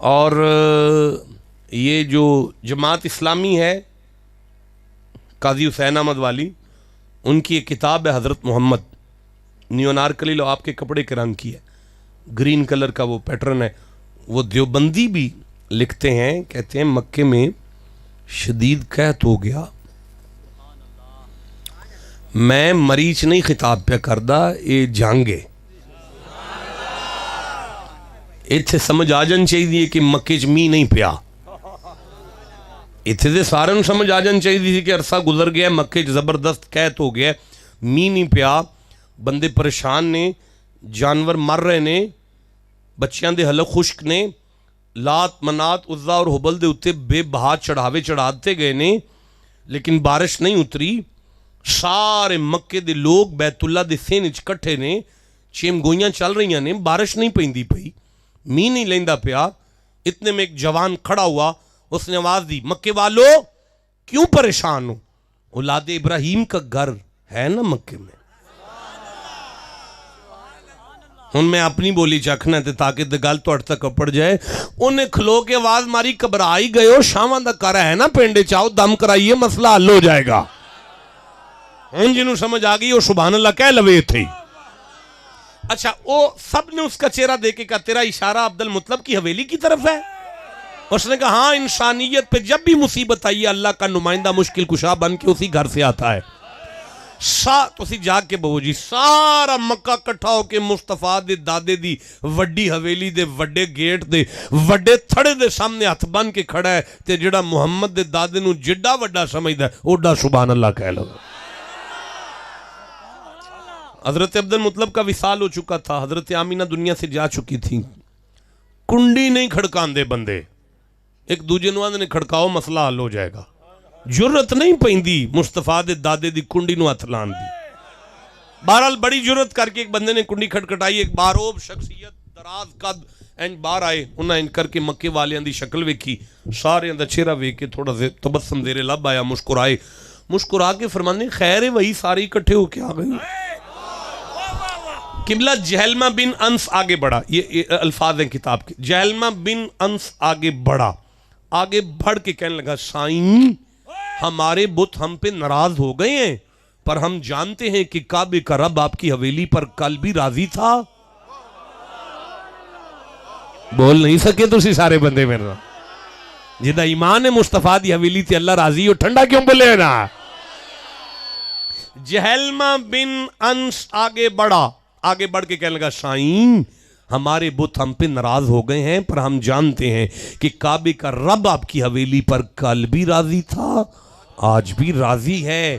اور یہ جو جماعت اسلامی ہے قاضی حسین احمد والی، ان کی ایک کتاب ہے حضرت محمد، نیو نارکلی لو، آپ کے کپڑے کے رنگ کی ہے، گرین کلر کا وہ پیٹرن ہے۔ وہ دیوبندی بھی لکھتے ہیں، کہتے ہیں مکے میں شدید قحط ہو گیا، میں مریچ نہیں خطاب پہ کردہ، یہ جانگے اتھے سمجھ آ جان چاہیے کہ مکے چ می نہیں پیا، اتھے دے سارن سمجھ آ جان چاہیے کہ عرصہ گزر گیا، مکے چ زبردست قحط ہو گیا، می نہیں پیا، بندے پریشان نے، جانور مر رہے نے، بچیاں دے حلق خشک نے، لات منات عزا اور حبل دے اتے بے بہا چڑھاوے چڑھاتے گئے نے، لیکن بارش نہیں اتری۔ سارے مکے دے لوگ بیت اللہ دے سین وچ کٹھے نے، چیم گوئیاں چل رہی نے، بارش نہیں پیندی پئی، می نہیں لیندا پیا۔ اتنے میں ایک جوان کھڑا ہوا، اس نے آواز دی، مکے والو کیوں پریشان ہو؟ اولاد ابراہیم کا گھر ہے نا مکے میں، ہن میں اپنی بولی چکھنا تے تاکہ تے گل تہاڈے تک پڑ جائے. انہیں کھلو کے آواز ماری گھبرا ہی گئے ہو, شاواں دا کر ہے نا پنڈے چاؤ دم کرائیے مسئلہ حل ہو جائے گا. ہن جنوں سمجھ آ گئی وہ سبحان اللہ کہہ لوے تھے. اچھا وہ سب نے اس کا چہرہ دے کے کہا تیرا اشارہ عبد المطلب کی حویلی کی طرف ہے؟ اس نے کہا ہاں, انسانیت پہ جب بھی مصیبت آئی ہے اللہ کا نمائندہ مشکل کشا بن کے اسی گھر سے آتا ہے. تو اسی جا کے بہو جی سارا مکہ کٹھا ہو کے مصطفیٰ دے دادے دی وڈی حویلی دے وڈے گیٹ دے وڈے تھڑے دے سامنے ہاتھ بن کے کھڑا ہے تے جڑا محمد دے دادے نو جڈا وڈا سمجھدا ہے اوڈا سبحان اللہ کہہ لو. حضرت عبد المطلب کا وصال ہو چکا تھا, حضرت آمینہ دنیا سے جا چکی تھی. کنڈی نہیں کھڑکان دے بندے, ایک دوجے نواز نے کھڑکاؤ مسئلہ حل ہو جائے گا. جرت نہیں پیندی مصطفیٰ دے دادے دی کنڈی نو ہتھ لان دی. بہرحال بڑی جرت کر کے ایک بندے نے کنڈی کھٹکھٹائی, ایک باروب شخصیت دراز قد انج باہر آئے, انہاں انج کر کے مکے والیاں دی شکل ویکھی, سارے دا چہرہ ویکھ کے تھوڑا سے تبسم زیر لب آیا, مسکرائے, مسکرا کے فرمانے خیر ہے وہی ساری اکٹھے ہو کے آ گئی. قبلہ جہلمہ بن انس آگے بڑھا, یہ الفاظ ہیں کتاب کے. جہلمہ بن انس آگے بڑھا, آگے بڑھ کے کہنے لگا سائیں ہمارے بت ہم پہ ناراض ہو گئے ہیں, پر ہم جانتے ہیں کہ کعبے کا رب آپ کی حویلی پر کل بھی راضی تھا. بول نہیں سکے تو اسی سارے بندے میرا جدہ ایمان ہے مصطفیٰ دی حویلی تے اللہ راضی ہو, ٹھنڈا کیوں بولے نا. جہلمہ بن انس آگے بڑھا, آگے بڑھ کے کہنے لگا سائیں ہمارے بت ہم پہ ناراض ہو گئے ہیں, پر ہم جانتے ہیں کہ کعبے کا رب آپ کی حویلی پر کل بھی راضی تھا, آج بھی راضی ہے.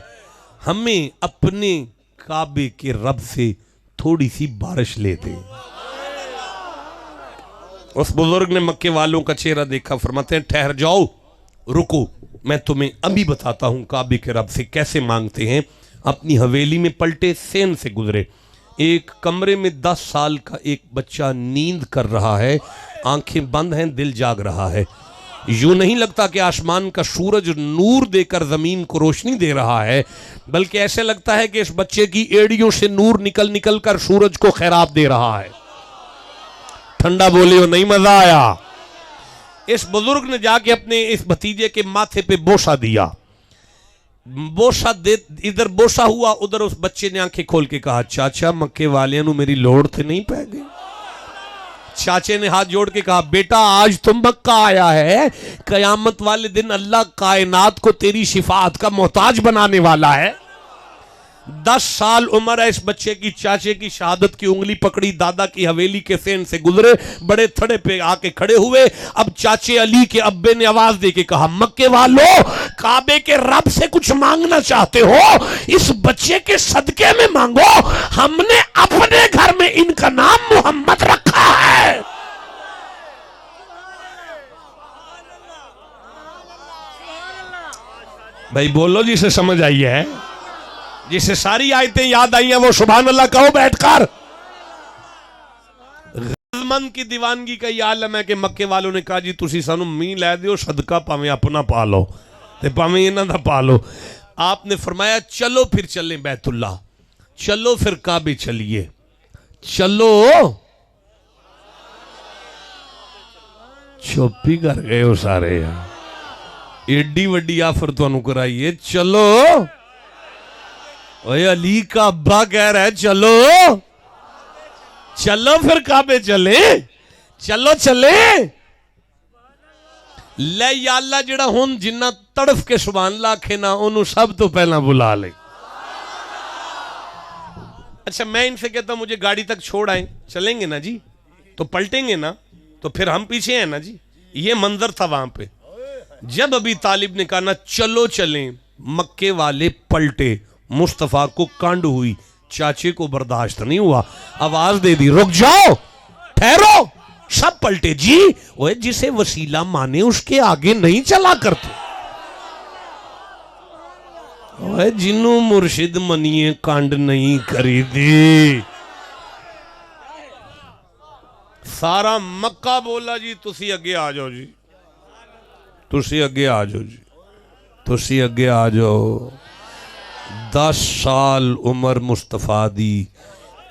ہمیں اپنے کعبے کے رب سے تھوڑی سی بارش لے دیں. اس بزرگ نے مکے والوں کا چہرہ دیکھا, فرماتے ہیں ٹھہر جاؤ, رکو, میں تمہیں ابھی بتاتا ہوں کعبے کے رب سے کیسے مانگتے ہیں. اپنی حویلی میں پلٹے, سین سے گزرے. ایک کمرے میں 10 سال کا ایک بچہ نیند کر رہا ہے, آنکھیں بند ہیں, دل جاگ رہا ہے. یوں نہیں لگتا کہ آسمان کا سورج نور دے کر زمین کو روشنی دے رہا ہے, بلکہ ایسے لگتا ہے کہ اس بچے کی ایڑیوں سے نور نکل نکل کر سورج کو خیرات دے رہا ہے. ٹھنڈا بولے ہو نہیں مزہ آیا. اس بزرگ نے جا کے اپنے اس بھتیجے کے ماتھے پہ بوسہ دیا, بوسہ دے, ادھر بوسہ ہوا, ادھر اس بچے نے آنکھیں کھول کے کہا چاچا مکے والیاں نو میری لوڑ تھے نہیں پہ گئی. چاچے نے ہاتھ جوڑ کے کہا بیٹا آج تم مکہ آیا ہے, قیامت والے دن اللہ کائنات کو تیری شفاعت کا محتاج بنانے والا ہے. 10 سال عمر ہے اس بچے کی, چاچے کی شہادت کی انگلی پکڑی, دادا کی حویلی کے سین سے گزرے, بڑے تھڑے پہ آ کے کھڑے ہوئے. اب چاچے علی کے ابے نے آواز دے کے کہا مکے والو کعبے کے رب سے کچھ مانگنا چاہتے ہو اس بچے کے صدقے میں مانگو, ہم نے اپنے گھر میں ان کا نام محمد رکھا ہے. بھائی بولو جسے سمجھ آئی ہے, جسے ساری آیتیں یاد آئی ہیں وہ سبحان اللہ کہو بیٹھ کر. غزمند کی دیوانگی کا یہ عالم ہے کہ مکے والوں نے کہا جی تسی سانو می لے دیو, صدقہ پاویں اپنا پالو تے پاویں انہاں دا پالو. آپ نے فرمایا چلو پھر چلیں بیت اللہ, چلو پھر کعبے چلیے, چلو. چپ ہی کر گئے ہو سارے, ایڈی وڈی آفر تو انہوں کرائیے چلو. اوہ علی کا ابا کہہ رہا ہے چلو, چلو پھر کعبے چلے, چلو چلے. لے یا اللہ جڑا ہون جنہ تڑف کے سبحان اللہ کھینا انہوں سب تو پہلا بلا لے. اچھا میں ان سے کہتا ہوں مجھے گاڑی تک چھوڑ آئیں, چلیں گے نا جی, تو پلٹیں گے نا, تو پھر ہم پیچھے ہیں نا جی. یہ منظر تھا وہاں پہ جب ابی طالب نے کہا نا چلو چلیں, مکے والے پلٹے, مصطفیٰ کو کانڈ ہوئی, چاچے کو برداشت نہیں ہوا, آواز دے دی رک جاؤ ٹھہرو, سب پلٹے. جی وہ جسے وسیلہ مانے اس کے آگے نہیں چلا کرتے, وہ جنوں مرشد منیے کانڈ نہیں کری دی. سارا مکہ بولا جی تسی اگے آ جاؤ جی, تسی اگے آ جاؤ جی, تسی اگے آ جاؤ. 10 سال عمر مصطفیٰ دی,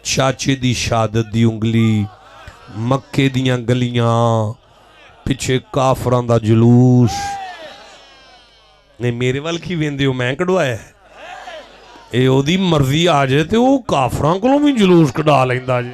ਚਾਚੇ ਦੀ ਸ਼ਹਾਦਤ ਦੀ ਉਂਗਲੀ, ਮੱਕੇ ਦੀਆਂ ਗਲੀਆਂ, ਪਿੱਛੇ ਕਾਫਰਾਂ ਦਾ ਜਲੂਸ। ਨਹੀਂ ਮੇਰੇ ਵੱਲ ਕੀ ਵੇਂਦੇ ਹੋ, ਮੈਂ ਕਢਵਾਇਆ? ਇਹ ਉਹਦੀ ਮਰਜ਼ੀ ਆ ਜਾਏ ਤੇ ਉਹ ਕਾਫਰਾਂ ਕੋਲੋਂ ਵੀ ਜਲੂਸ ਕਢਾ ਲੈਂਦਾ ਜੀ।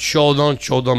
14-14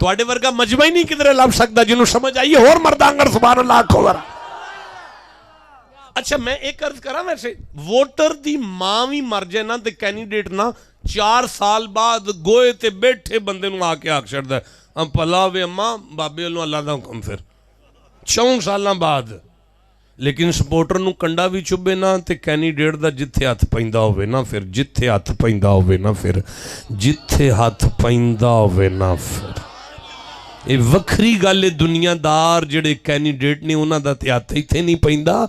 ਤੁਹਾਡੇ ਵਰਗਾ ਮਜਮਾ ਹੀ ਨਹੀਂ ਕਿਧਰੇ ਲੱਭ ਸਕਦਾ ਜਿਹਨੂੰ ਸਮਝ ਆਈਏ। ਹੋਰ ਮਰਦਾਂਗਰ ਸੁਭਾਨ ਅੱਲਾਹ ਖੋਵਰ। ਅੱਛਾ ਮੈਂ ਇੱਕ ਅਰਜ਼ ਕਰਾਂ, ਵੈਸੇ ਵੋਟਰ ਦੀ ਮਾਂ ਵੀ ਮਰ ਜਾਏ ਨਾ ਤੇ ਕੈਂਡੀਡੇਟ ਨਾ 4 ਸਾਲ ਬਾਅਦ ਗੋਏ ਤੇ ਬੈਠੇ ਬੰਦੇ ਨੂੰ ਆ ਕੇ ਆਖ ਛੱਡਦਾ ਭਲਾ ਵੇ ਅੰਮਾ ਬਾਬੇ ਵੱਲੋਂ ਅੱਲਾ ਦਾ ਹੁਕਮ। ਫਿਰ 4 ਸਾਲਾਂ ਬਾਅਦ। ਲੇਕਿਨ ਸਪੋਰਟਰ ਨੂੰ ਕੰਡਾ ਵੀ ਚੁੱਭੇ ਨਾ ਤੇ ਕੈਂਡੀਡੇਟ ਦਾ ਜਿੱਥੇ ਹੱਥ ਪੈਂਦਾ ਹੋਵੇ ਨਾ, ਫਿਰ ਜਿੱਥੇ ਹੱਥ ਪੈਂਦਾ ਹੋਵੇ ਨਾ, ਫਿਰ ਜਿੱਥੇ ਹੱਥ ਪੈਂਦਾ ਹੋਵੇ ਨਾ, ਫਿਰ ਇਹ ਵੱਖਰੀ ਗੱਲ ਹੈ। ਦੁਨੀਆਦਾਰ ਜਿਹੜੇ ਕੈਂਡੀਡੇਟ ਨੇ ਉਹਨਾਂ ਦਾ ਤੇ ਹੱਥ ਇੱਥੇ ਨਹੀਂ ਪੈਂਦਾ,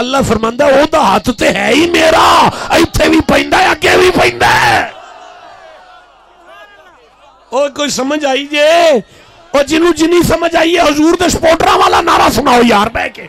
ਅੱਲਾਹ ਫਰਮਾਂਦਾ ਉਹਦਾ ਹੱਥ ਤੇ ਹੈ ਹੀ ਮੇਰਾ, ਇੱਥੇ ਵੀ ਪੈਂਦਾ ਹੈ ਅੱਗੇ ਵੀ ਪੈਂਦਾ ਹੈ। ਉਹ ਕੋਈ ਸਮਝ ਆਈ ਜੇ? ਉਹ ਜਿਹਨੂੰ ਜਿੰਨੀ ਸਮਝ ਆਈ ਹੈ ਹਜ਼ੂਰ ਦੇ ਸਪੋਰਟਰਾਂ ਵਾਲਾ ਨਾਰਾ ਸੁਣਾਓ ਯਾਰ ਬਹਿ ਕੇ।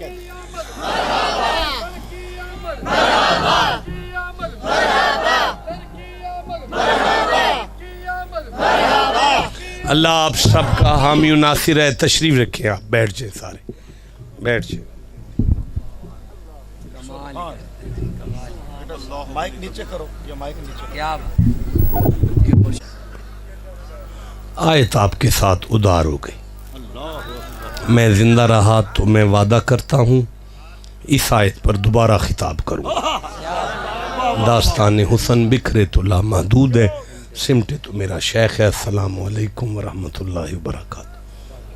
کہتے ہیں. اللہ آپ سب کا حامی و ناصر ہے. تشریف رکھیں, آپ بیٹھ جائیں, سارے بیٹھ جائیں. مائک نیچے کرو, یہ مائک نیچے کرو. آیت آپ کے ساتھ ادار ہو گئی. میں زندہ رہا تو میں وعدہ کرتا ہوں اس آیت پر دوبارہ خطاب کروں. داستان حسن بکھرے تو لامحدود ہے, سمٹے تو میرا شیخ ہے. السلام علیکم ورحمۃ اللہ وبرکاتہ.